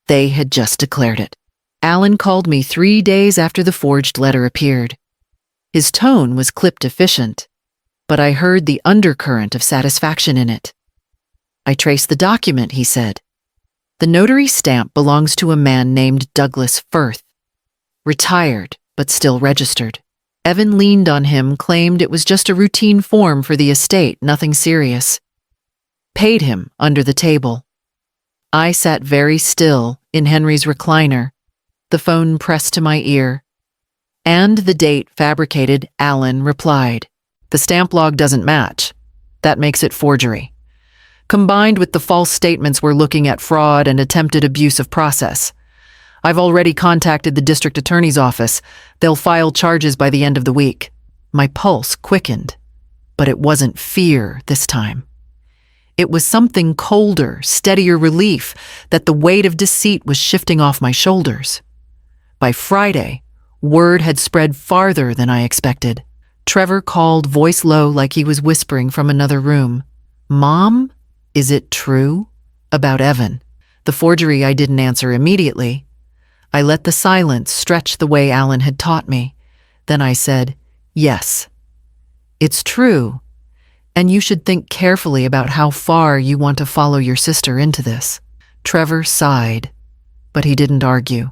they had just declared it. Alan called me 3 days after the forged letter appeared. His tone was clipped efficient, but I heard the undercurrent of satisfaction in it. "I traced the document," he said. "The notary stamp belongs to a man named Douglas Firth. Retired, but still registered." Evan leaned on him, claimed it was just a routine form for the estate, nothing serious. Paid him under the table. I sat very still in Henry's recliner, the phone pressed to my ear. And the date fabricated, Alan replied. "The stamp log doesn't match. That makes it forgery. Combined with the false statements, we're looking at fraud and attempted abuse of process. I've already contacted the district attorney's office. They'll file charges by the end of the week." My pulse quickened, but it wasn't fear this time. It was something colder, steadier relief that the weight of deceit was shifting off my shoulders. By Friday, word had spread farther than I expected. Trevor called, voice low like he was whispering from another room. "Mom, is it true?" About Evan. The forgery. I didn't answer immediately. I let the silence stretch the way Alan had taught me. Then I said, "Yes, it's true, and you should think carefully about how far you want to follow your sister into this." Trevor sighed, but he didn't argue.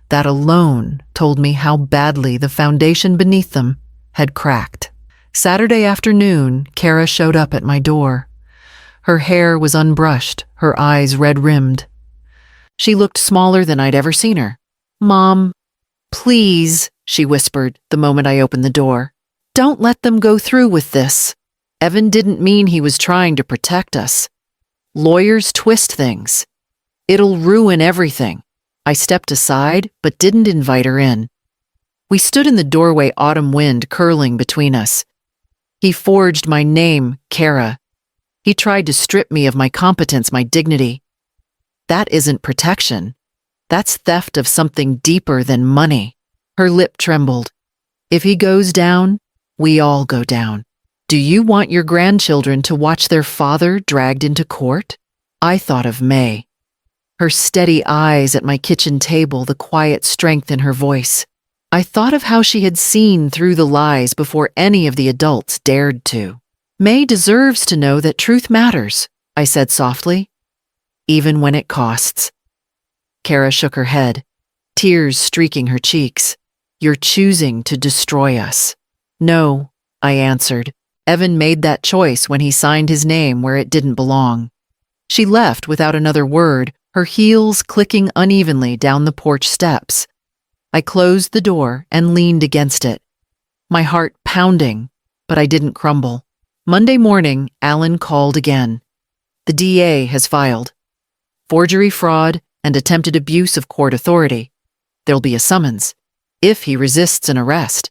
That alone told me how badly the foundation beneath them had cracked. Saturday afternoon, Kara showed up at my door. Her hair was unbrushed, her eyes red-rimmed. She looked smaller than I'd ever seen her. "Mom, please," she whispered the moment I opened the door. "Don't let them go through with this. Evan didn't mean he was trying to protect us. Lawyers twist things. It'll ruin everything." I stepped aside, but didn't invite her in. We stood in the doorway, autumn wind curling between us. He forged my name, Kara. He tried to strip me of my competence, my dignity. That isn't protection. That's theft of something deeper than money. Her lip trembled. "If he goes down, we all go down. Do you want your grandchildren to watch their father dragged into court?" I thought of May. Her steady eyes at my kitchen table, the quiet strength in her voice. I thought of how she had seen through the lies before any of the adults dared to. "May deserves to know that truth matters," I said softly. "Even when it costs." Kara shook her head, tears streaking her cheeks. You're choosing to destroy us." "No," I answered. "Evan made that choice when he signed his name where it didn't belong." She left without another word, her heels clicking unevenly down the porch steps. I closed the door and leaned against it, my heart pounding, but I didn't crumble. Monday morning, Alan called again. "The DA has filed. Forgery, fraud, and attempted abuse of court authority. There'll be a summons, if he resists an arrest."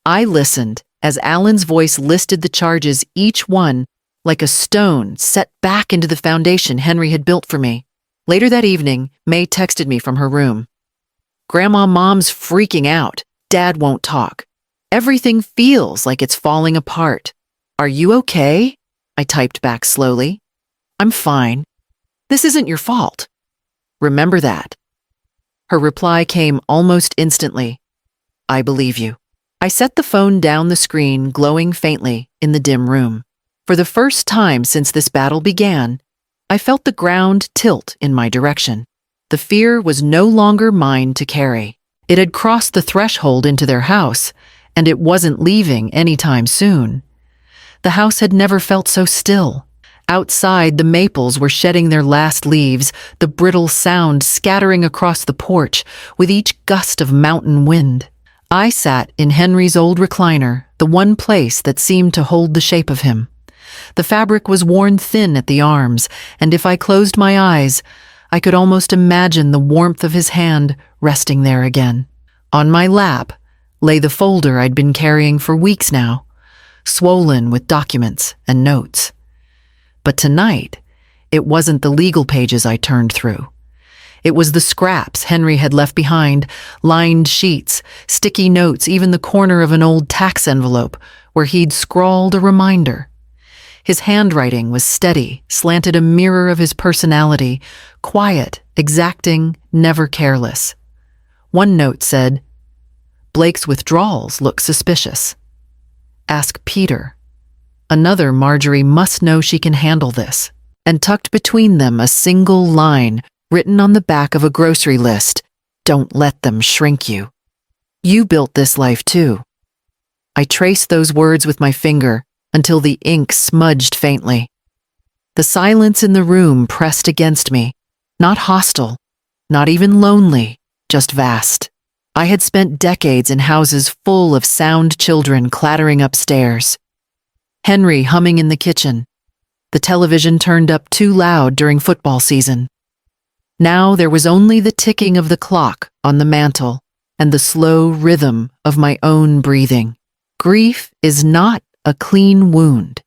I listened as Alan's voice listed the charges, each one like a stone set back into the foundation Henry had built for me. Later that evening, May texted me from her room. "Mom's freaking out. Dad won't talk. Everything feels like it's falling apart. Are you okay?" I typed back slowly. "I'm fine. This isn't your fault. Remember that." Her reply came almost instantly. "I believe you." I set the phone down the screen, glowing faintly in the dim room. For the first time since this battle began, I felt the ground tilt in my direction. The fear was no longer mine to carry. It had crossed the threshold into their house, and it wasn't leaving anytime soon. The house had never felt so still. Outside, the maples were shedding their last leaves, the brittle sound scattering across the porch with each gust of mountain wind. I sat in Henry's old recliner, the one place that seemed to hold the shape of him. The fabric was worn thin at the arms, and if I closed my eyes, I could almost imagine the warmth of his hand resting there again. On my lap lay the folder I'd been carrying for weeks now, swollen with documents and notes. But tonight, it wasn't the legal pages I turned through. It was the scraps Henry had left behind, lined sheets, sticky notes, even the corner of an old tax envelope where he'd scrawled a reminder. His handwriting was steady, slanted a mirror of his personality, quiet, exacting, never careless. One note said, "Blake's withdrawals look suspicious. Ask Peter." Another, "Marjorie must know she can handle this." And tucked between them a single line written on the back of a grocery list, "Don't let them shrink you. You built this life too." I traced those words with my finger until the ink smudged faintly. The silence in the room pressed against me, not hostile, not even lonely, just vast. I had spent decades in houses full of sound children clattering upstairs. Henry humming in the kitchen, the television turned up too loud during football season. Now there was only the ticking of the clock on the mantel and the slow rhythm of my own breathing. Grief is not a clean wound.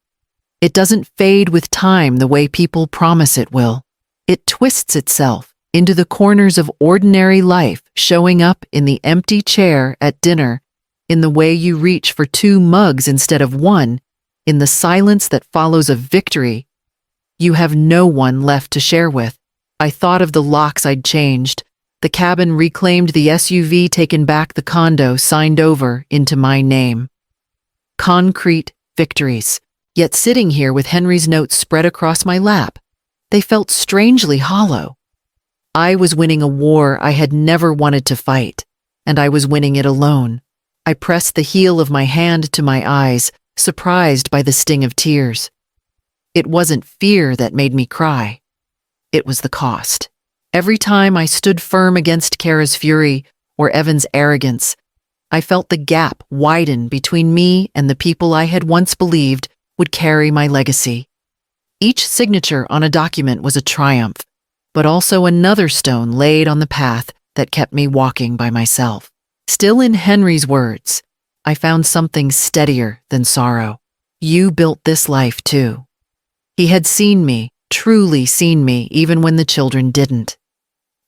It doesn't fade with time the way people promise it will. It twists itself into the corners of ordinary life, showing up in the empty chair at dinner, in the way you reach for 2 mugs instead of 1, in the silence that follows a victory you have no one left to share with. I thought of the locks I'd changed, the cabin reclaimed, the SUV taken back, the condo signed over into my name. Concrete victories. Yet sitting here with Henry's notes spread across my lap, they felt strangely hollow. I was winning a war I had never wanted to fight, and I was winning it alone. I pressed the heel of my hand to my eyes, surprised by the sting of tears. It wasn't fear that made me cry. It was the cost. Every time I stood firm against Kara's fury or Evan's arrogance, I felt the gap widen between me and the people I had once believed would carry my legacy. Each signature on a document was a triumph, but also another stone laid on the path that kept me walking by myself. Still in Henry's words, I found something steadier than sorrow. You built this life too. He had seen me, truly seen me, even when the children didn't.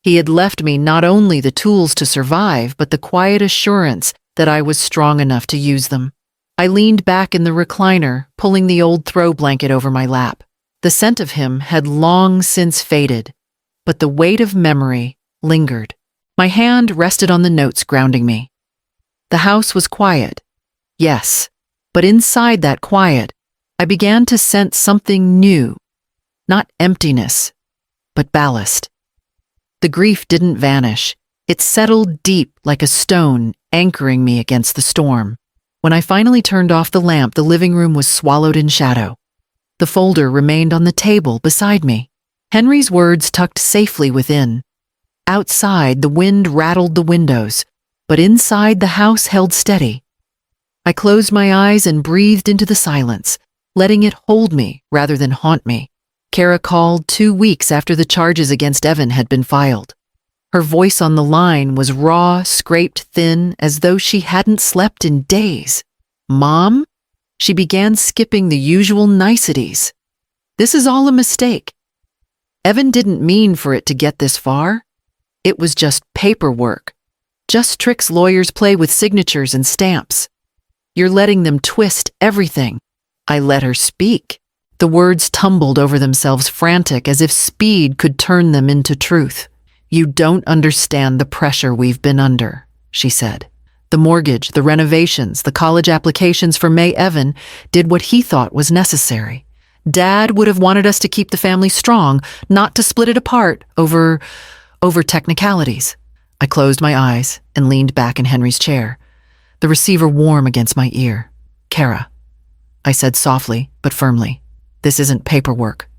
He had left me not only the tools to survive, but the quiet assurance that I was strong enough to use them. I leaned back in the recliner, pulling the old throw blanket over my lap. The scent of him had long since faded, but the weight of memory lingered. My hand rested on the notes grounding me. The house was quiet, yes, but inside that quiet, I began to sense something new, not emptiness, but ballast. The grief didn't vanish. It settled deep like a stone, anchoring me against the storm. When I finally turned off the lamp, the living room was swallowed in shadow. The folder remained on the table beside me, Henry's words tucked safely within. Outside, the wind rattled the windows, but inside the house held steady. I closed my eyes and breathed into the silence, letting it hold me rather than haunt me. Kara called 2 weeks after the charges against Evan had been filed. Her voice on the line was raw, scraped thin, as though she hadn't slept in days. "Mom?" She began skipping the usual niceties. "This is all a mistake. Evan didn't mean for it to get this far. It was just paperwork. Just tricks lawyers play with signatures and stamps. You're letting them twist everything." I let her speak. The words tumbled over themselves, frantic, as if speed could turn them into truth. "You don't understand the pressure we've been under," she said. The mortgage, the renovations, the college applications for May. Evan did what he thought was necessary. Dad would have wanted us to keep the family strong, not to split it apart over technicalities. I closed my eyes and leaned back in Henry's chair, the receiver warm against my ear. "Kara," I said softly but firmly, "this isn't paperwork.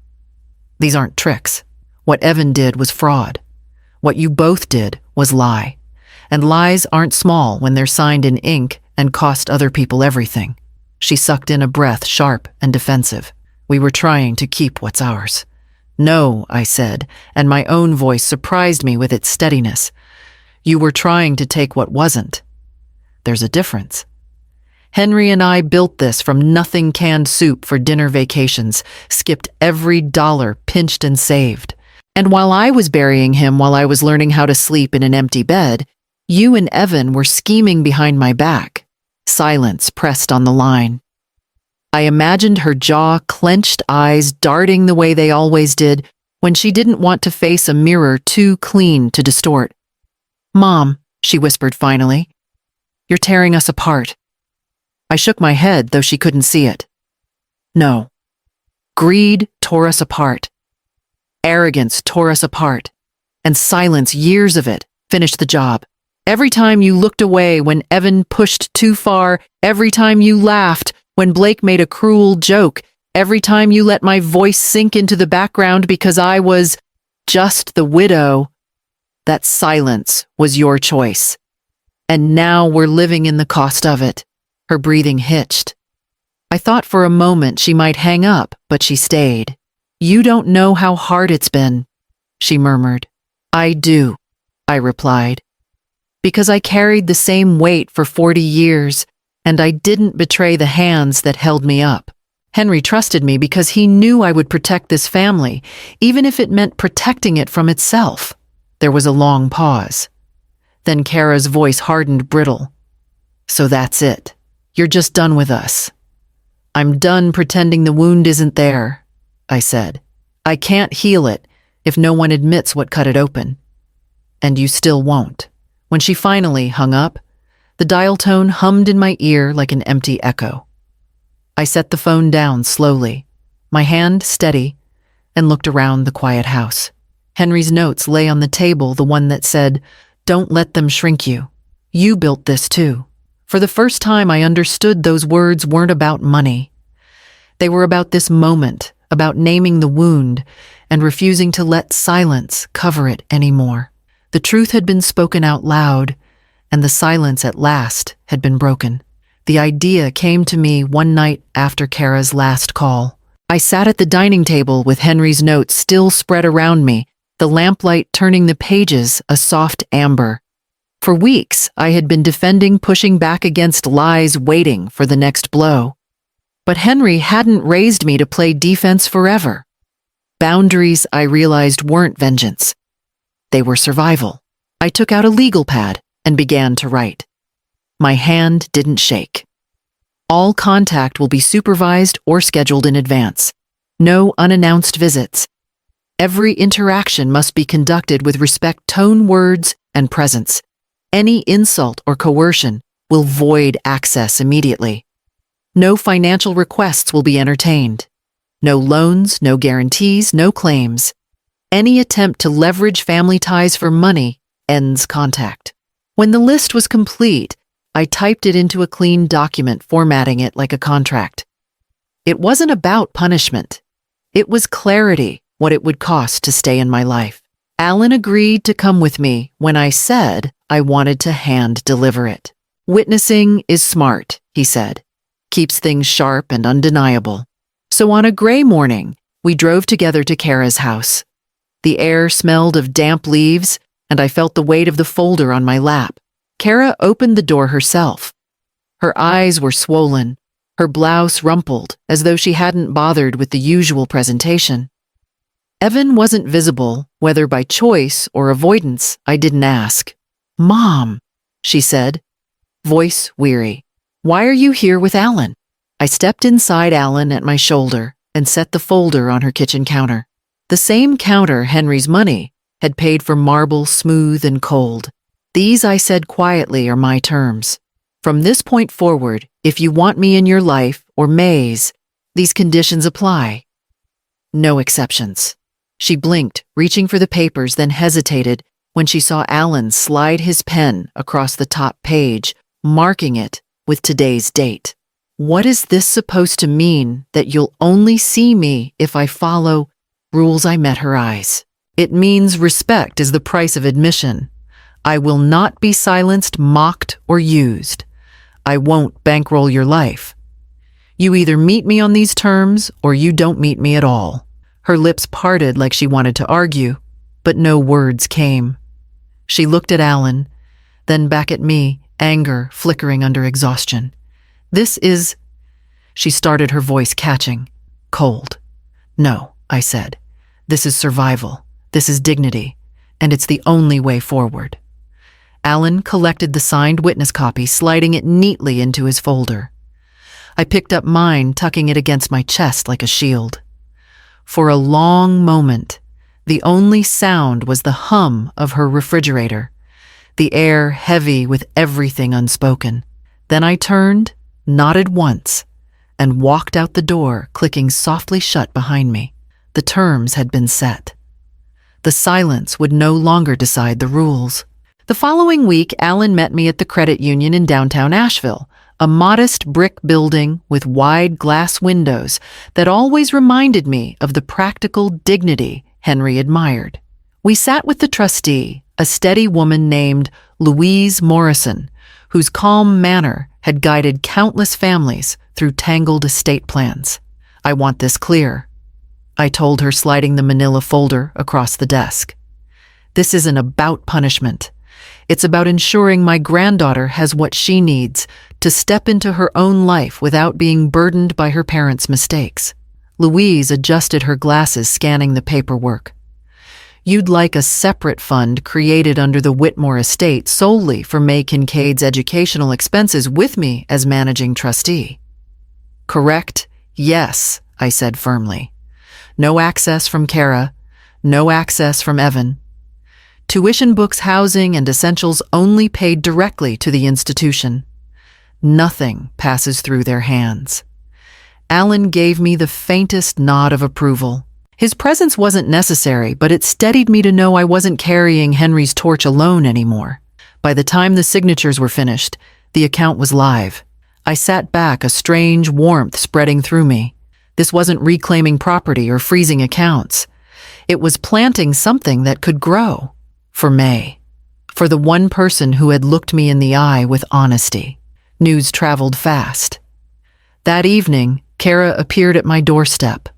These aren't tricks. What Evan did was fraud. What you both did was lie. And lies aren't small when they're signed in ink and cost other people everything." She sucked in a breath, sharp and defensive. "We were trying to keep what's ours." "No," I said, and my own voice surprised me with its steadiness. "You were trying to take what wasn't. There's a difference. Henry and I built this from nothing, canned soup for dinner vacations, skipped every dollar, pinched and saved. And while I was burying him while I was learning how to sleep in an empty bed, you and Evan were scheming behind my back." Silence pressed on the line. I imagined her jaw, clenched eyes darting the way they always did when she didn't want to face a mirror too clean to distort. "Mom," she whispered finally, "you're tearing us apart." I shook my head, though she couldn't see it. "No. Greed tore us apart. Arrogance tore us apart. And silence, years of it, finished the job. Every time you looked away when Evan pushed too far, every time you laughed when Blake made a cruel joke, every time you let my voice sink into the background because I was just the widow, that silence was your choice. And now we're living in the cost of it." Her breathing hitched. I thought for a moment she might hang up, but she stayed. "You don't know how hard it's been," she murmured. "I do," I replied. "Because I carried the same weight for 40 years, and I didn't betray the hands that held me up. Henry trusted me because he knew I would protect this family, even if it meant protecting it from itself." There was a long pause. Then Kara's voice hardened brittle. "So that's it. You're just done with us." "I'm done pretending the wound isn't there," I said. "I can't heal it if no one admits what cut it open. And you still won't." When she finally hung up, the dial tone hummed in my ear like an empty echo. I set the phone down slowly, my hand steady, and looked around the quiet house. Henry's notes lay on the table, the one that said, "Don't let them shrink you. You built this too." For the first time, I understood those words weren't about money. They were about this moment, about naming the wound and refusing to let silence cover it anymore. The truth had been spoken out loud, and the silence at last had been broken. The idea came to me one night after Kara's last call. I sat at the dining table with Henry's notes still spread around me, the lamplight turning the pages a soft amber. For weeks, I had been defending, pushing back against lies, waiting for the next blow. But Henry hadn't raised me to play defense forever. Boundaries, I realized, weren't vengeance. They were survival. I took out a legal pad and began to write. My hand didn't shake. All contact will be supervised or scheduled in advance. No unannounced visits. Every interaction must be conducted with respect, tone, words, and presence. Any insult or coercion will void access immediately. No financial requests will be entertained. No loans, no guarantees, no claims. Any attempt to leverage family ties for money ends contact. When the list was complete, I typed it into a clean document, formatting it like a contract. It wasn't about punishment. It was clarity, what it would cost to stay in my life. Alan agreed to come with me when I said I wanted to hand deliver it. Witnessing is smart, he said. Keeps things sharp and undeniable. So on a gray morning, we drove together to Kara's house. The air smelled of damp leaves, and I felt the weight of the folder on my lap. Kara opened the door herself. Her eyes were swollen, her blouse rumpled, as though she hadn't bothered with the usual presentation. Evan wasn't visible, whether by choice or avoidance, I didn't ask. "Mom," she said, voice weary. "Why are you here with Alan?" I stepped inside Alan at my shoulder and set the folder on her kitchen counter. The same counter Henry's money had paid for marble smooth and cold. "These," I said quietly, "are my terms. From this point forward, if you want me in your life, or May's, these conditions apply. No exceptions." She blinked, reaching for the papers, then hesitated when she saw Alan slide his pen across the top page, marking it with today's date. "What is this supposed to mean, that you'll only see me if I follow rules?" I met her eyes. "It means respect is the price of admission. I will not be silenced, mocked, or used. I won't bankroll your life. You either meet me on these terms or you don't meet me at all." Her lips parted like she wanted to argue, but no words came. She looked at Alan, then back at me, anger flickering under exhaustion. "This is—" She started, her voice catching. "Cold." "No," I said. "This is survival. This is dignity. And it's the only way forward." Alan collected the signed witness copy, sliding it neatly into his folder. I picked up mine, tucking it against my chest like a shield. For a long moment, the only sound was the hum of her refrigerator, the air heavy with everything unspoken. Then I turned, nodded once, and walked out the door, clicking softly shut behind me. The terms had been set. The silence would no longer decide the rules. The following week, Alan met me at the credit union in downtown Asheville, a modest brick building with wide glass windows that always reminded me of the practical dignity Henry admired. We sat with the trustee, a steady woman named Louise Morrison, whose calm manner had guided countless families through tangled estate plans. "I want this clear," I told her, sliding the manila folder across the desk. "This isn't about punishment. It's about ensuring my granddaughter has what she needs to step into her own life without being burdened by her parents' mistakes." Louise adjusted her glasses, scanning the paperwork. "You'd like a separate fund created under the Whitmore estate solely for May Kincaid's educational expenses, with me as managing trustee." "Correct? Yes," I said firmly. "No access from Kara, no access from Evan. Tuition, books, housing, and essentials only paid directly to the institution. Nothing passes through their hands." Alan gave me the faintest nod of approval. His presence wasn't necessary, but it steadied me to know I wasn't carrying Henry's torch alone anymore. By the time the signatures were finished, the account was live. I sat back, a strange warmth spreading through me. This wasn't reclaiming property or freezing accounts. It was planting something that could grow. For May. For the one person who had looked me in the eye with honesty. News traveled fast. That evening, Kara appeared at my doorstep,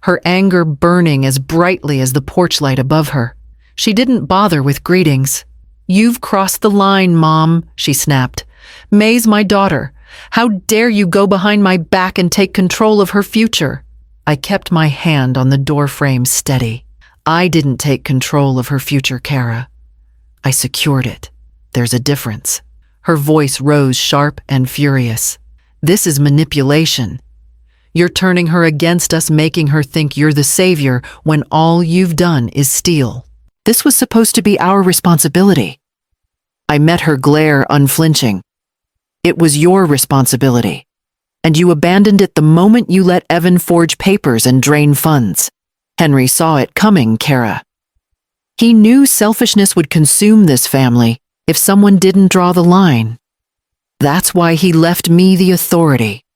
her anger burning as brightly as the porch light above her. She didn't bother with greetings. "You've crossed the line, Mom," she snapped. "May's my daughter. How dare you go behind my back and take control of her future?" I kept my hand on the doorframe steady. I didn't take control of her future, Kara. I secured it. There's a difference. Her voice rose sharp and furious. "This is manipulation. You're turning her against us, making her think you're the savior when all you've done is steal. This was supposed to be our responsibility." I met her glare, unflinching. "It was your responsibility, and you abandoned it the moment you let Evan forge papers and drain funds. Henry saw it coming, Kara. He knew selfishness would consume this family if someone didn't draw the line. That's why he left me the authority.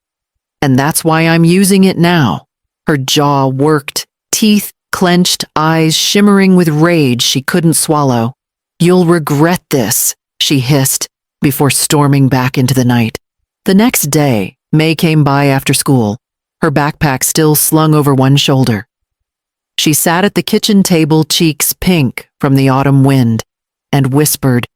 And that's why I'm using it now. Her jaw worked, teeth clenched, eyes shimmering with rage she couldn't swallow. "You'll regret this," she hissed, before storming back into the night. The next day, May came by after school, her backpack still slung over one shoulder. She sat at the kitchen table, cheeks pink from the autumn wind, and whispered,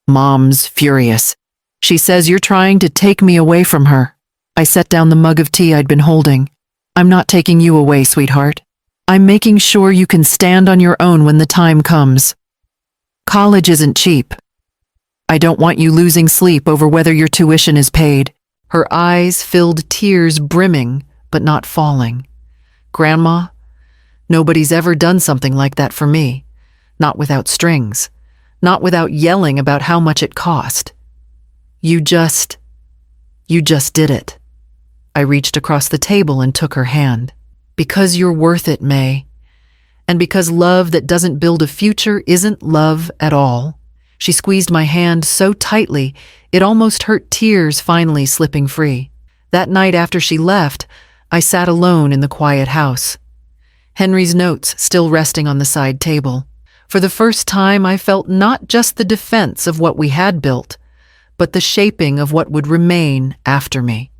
"Mom's furious. She says you're trying to take me away from her." I set down the mug of tea I'd been holding. "I'm not taking you away, sweetheart. I'm making sure you can stand on your own when the time comes. College isn't cheap. I don't want you losing sleep over whether your tuition is paid." Her eyes filled tears, brimming, but not falling. "Grandma, nobody's ever done something like that for me. Not without strings. Not without yelling about how much it cost. You just did it." I reached across the table and took her hand. "Because you're worth it, May. And because love that doesn't build a future isn't love at all." She squeezed my hand so tightly, it almost hurt tears finally slipping free. That night after she left, I sat alone in the quiet house. Henry's notes still resting on the side table. For the first time, I felt not just the defense of what we had built, but the shaping of what would remain after me.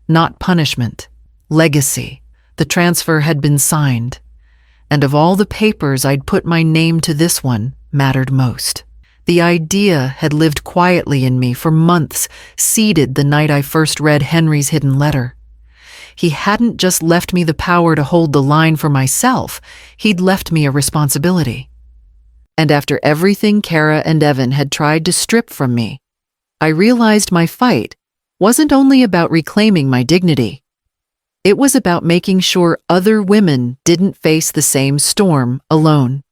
Not punishment, legacy. The transfer had been signed, and of all the papers I'd put my name to, this one mattered most. The idea had lived quietly in me for months, seeded the night I first read Henry's hidden letter. He hadn't just left me the power to hold the line for myself, he'd left me a responsibility. And after everything Kara and Evan had tried to strip from me, I realized my fight wasn't only about reclaiming my dignity. It was about making sure other women didn't face the same storm alone.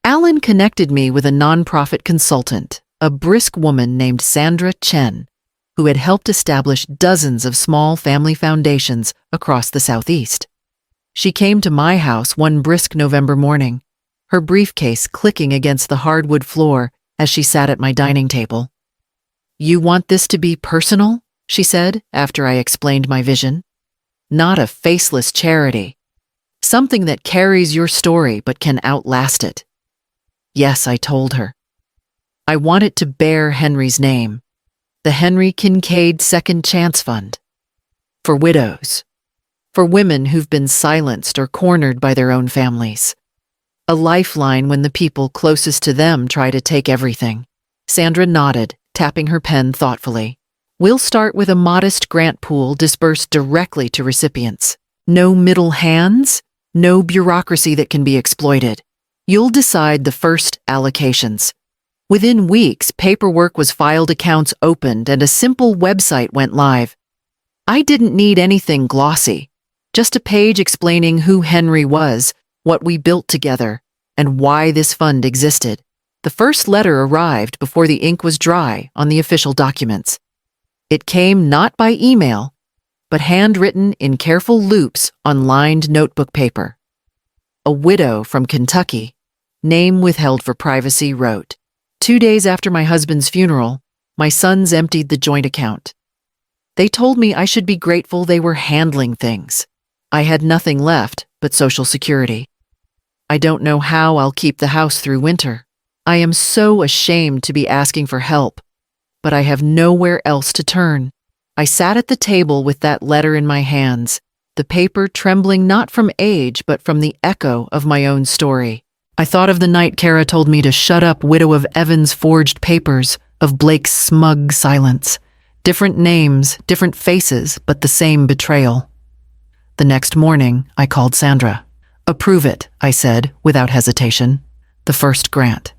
Alan connected me with a nonprofit consultant, a brisk woman named Sandra Chen, who had helped establish dozens of small family foundations across the Southeast. She came to my house one brisk November morning, her briefcase clicking against the hardwood floor as she sat at my dining table. "You want this to be personal?" she said after I explained my vision. "Not a faceless charity. Something that carries your story but can outlast it." "Yes," I told her. "I want it to bear Henry's name. The Henry Kincaid Second Chance Fund. For widows. For women who've been silenced or cornered by their own families. A lifeline when the people closest to them try to take everything." Sandra nodded, tapping her pen thoughtfully. "We'll start with a modest grant pool dispersed directly to recipients. No middle hands, no bureaucracy that can be exploited. You'll decide the first allocations." Within weeks, paperwork was filed, accounts opened, and a simple website went live. I didn't need anything glossy, just a page explaining who Henry was, what we built together, and why this fund existed. The first letter arrived before the ink was dry on the official documents. It came not by email, but handwritten in careful loops on lined notebook paper. A widow from Kentucky, name withheld for privacy, wrote, "2 days after my husband's funeral, my sons emptied the joint account. They told me I should be grateful they were handling things. I had nothing left but Social Security. I don't know how I'll keep the house through winter. I am so ashamed to be asking for help, but I have nowhere else to turn." I sat at the table with that letter in my hands, the paper trembling not from age but from the echo of my own story. I thought of the night Kara told me to shut up, widow of Evans' forged papers, of Blake's smug silence. Different names, different faces, but the same betrayal. The next morning, I called Sandra. "Approve it," I said, without hesitation. "The first grant.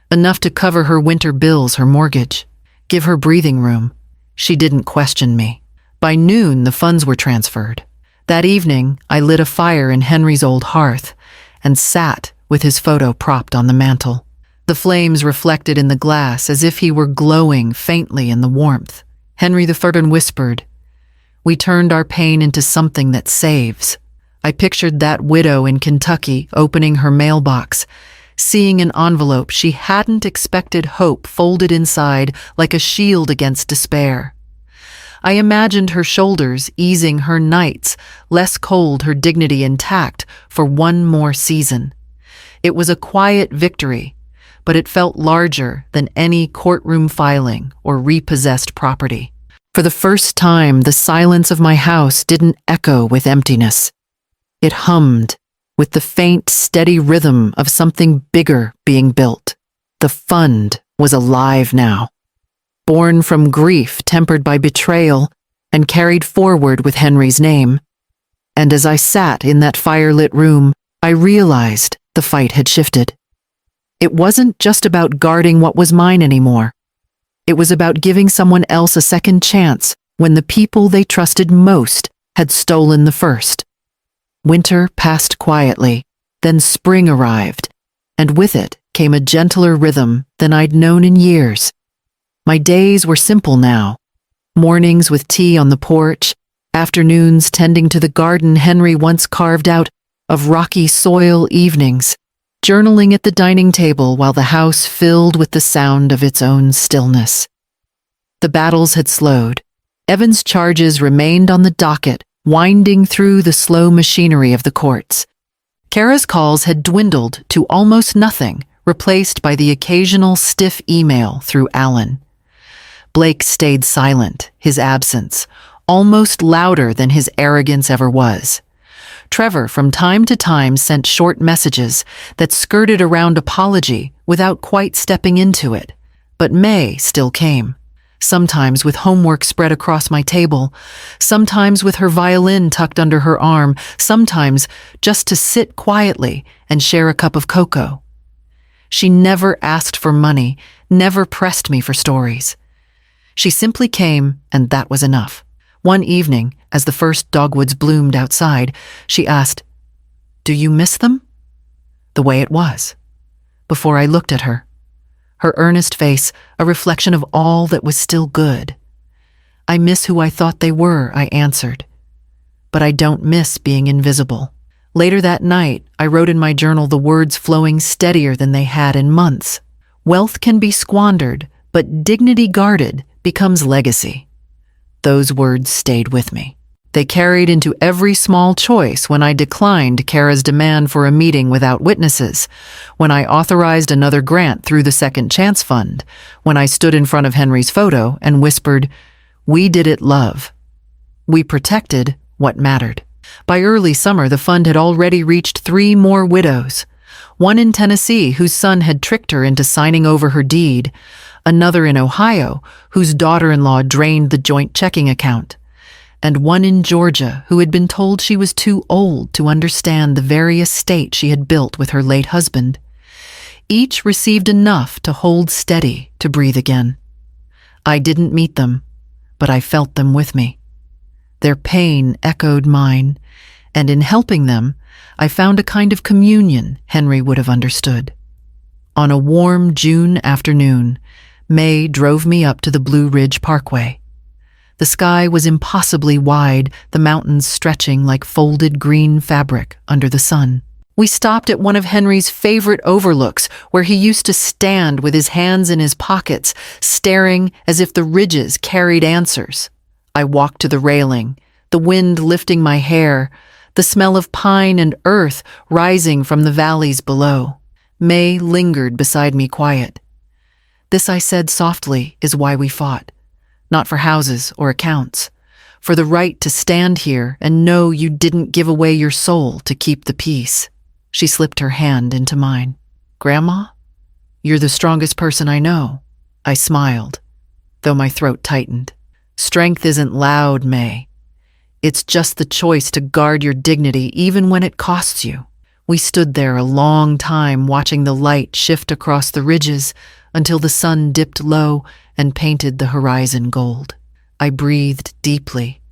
Enough to cover her winter bills, her mortgage. Give her breathing room." She didn't question me. By noon, the funds were transferred. That evening, I lit a fire in Henry's old hearth and sat with his photo propped on the mantel. The flames reflected in the glass as if he were glowing faintly in the warmth. Henry III whispered, "We turned our pain into something that saves." I pictured that widow in Kentucky opening her mailbox, seeing an envelope she hadn't expected, hope folded inside like a shield against despair. I imagined her shoulders easing her nights, less cold, her dignity intact for one more season. It was a quiet victory, but it felt larger than any courtroom filing or repossessed property. For the first time, the silence of my house didn't echo with emptiness. It hummed with the faint, steady rhythm of something bigger being built. The fund was alive now, born from grief tempered by betrayal and carried forward with Henry's name. And as I sat in that firelit room, I realized the fight had shifted. It wasn't just about guarding what was mine anymore. It was about giving someone else a second chance when the people they trusted most had stolen the first. Winter passed quietly, then spring arrived, and with it came a gentler rhythm than I'd known in years. My days were simple now. Mornings with tea on the porch, afternoons tending to the garden Henry once carved out of rocky soil, evenings journaling at the dining table while the house filled with the sound of its own stillness. The battles had slowed. Evan's charges remained on the docket, winding through the slow machinery of the courts. Kara's calls had dwindled to almost nothing, replaced by the occasional stiff email through Alan. Blake stayed silent, his absence almost louder than his arrogance ever was. Trevor from time to time sent short messages that skirted around apology without quite stepping into it. But May still came, sometimes with homework spread across my table, sometimes with her violin tucked under her arm, sometimes just to sit quietly and share a cup of cocoa. She never asked for money, never pressed me for stories. She simply came, and that was enough. One evening, as the first dogwoods bloomed outside, she asked, "Do you miss them?" The way it was. Before I looked at her, her earnest face a reflection of all that was still good. "I miss who I thought they were," I answered. "But I don't miss being invisible." Later that night, I wrote in my journal the words flowing steadier than they had in months. Wealth can be squandered, but dignity guarded becomes legacy. Those words stayed with me. They carried into every small choice when I declined Kara's demand for a meeting without witnesses, when I authorized another grant through the Second Chance Fund, when I stood in front of Henry's photo and whispered, "We did it, love." We protected what mattered. By early summer, the fund had already reached 3 more widows. One in Tennessee, whose son had tricked her into signing over her deed. Another in Ohio, whose daughter-in-law drained the joint checking account. And one in Georgia, who had been told she was too old to understand the very estate she had built with her late husband. Each received enough to hold steady, to breathe again. I didn't meet them, but I felt them with me. Their pain echoed mine, and in helping them, I found a kind of communion Henry would have understood. On a warm June afternoon, May drove me up to the Blue Ridge Parkway. The sky was impossibly wide, the mountains stretching like folded green fabric under the sun. We stopped at one of Henry's favorite overlooks, where he used to stand with his hands in his pockets, staring as if the ridges carried answers. I walked to the railing, the wind lifting my hair, the smell of pine and earth rising from the valleys below. May lingered beside me, quiet. "This," I said softly, "is why we fought. Not for houses or accounts. For the right to stand here and know you didn't give away your soul to keep the peace." She slipped her hand into mine. "Grandma, you're the strongest person I know." I smiled, though my throat tightened. "Strength isn't loud, May. It's just the choice to guard your dignity even when it costs you." We stood there a long time, watching the light shift across the ridges until the sun dipped low and painted the horizon gold. I breathed deeply,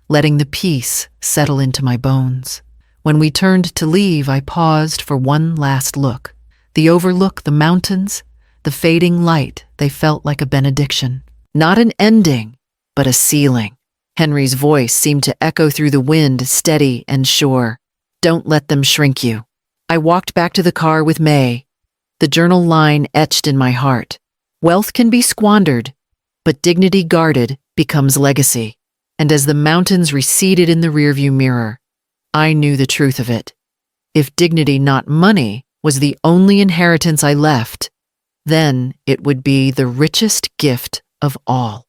letting the peace settle into my bones. When we turned to leave, I paused for one last look. The overlook, the mountains, the fading light, they felt like a benediction. Not an ending, but a ceiling. Henry's voice seemed to echo through the wind, steady and sure. "Don't let them shrink you." I walked back to the car with May, the journal line etched in my heart. Wealth can be squandered, but dignity guarded becomes legacy. And as the mountains receded in the rearview mirror, I knew the truth of it. If dignity, not money, was the only inheritance I left, then it would be the richest gift of all.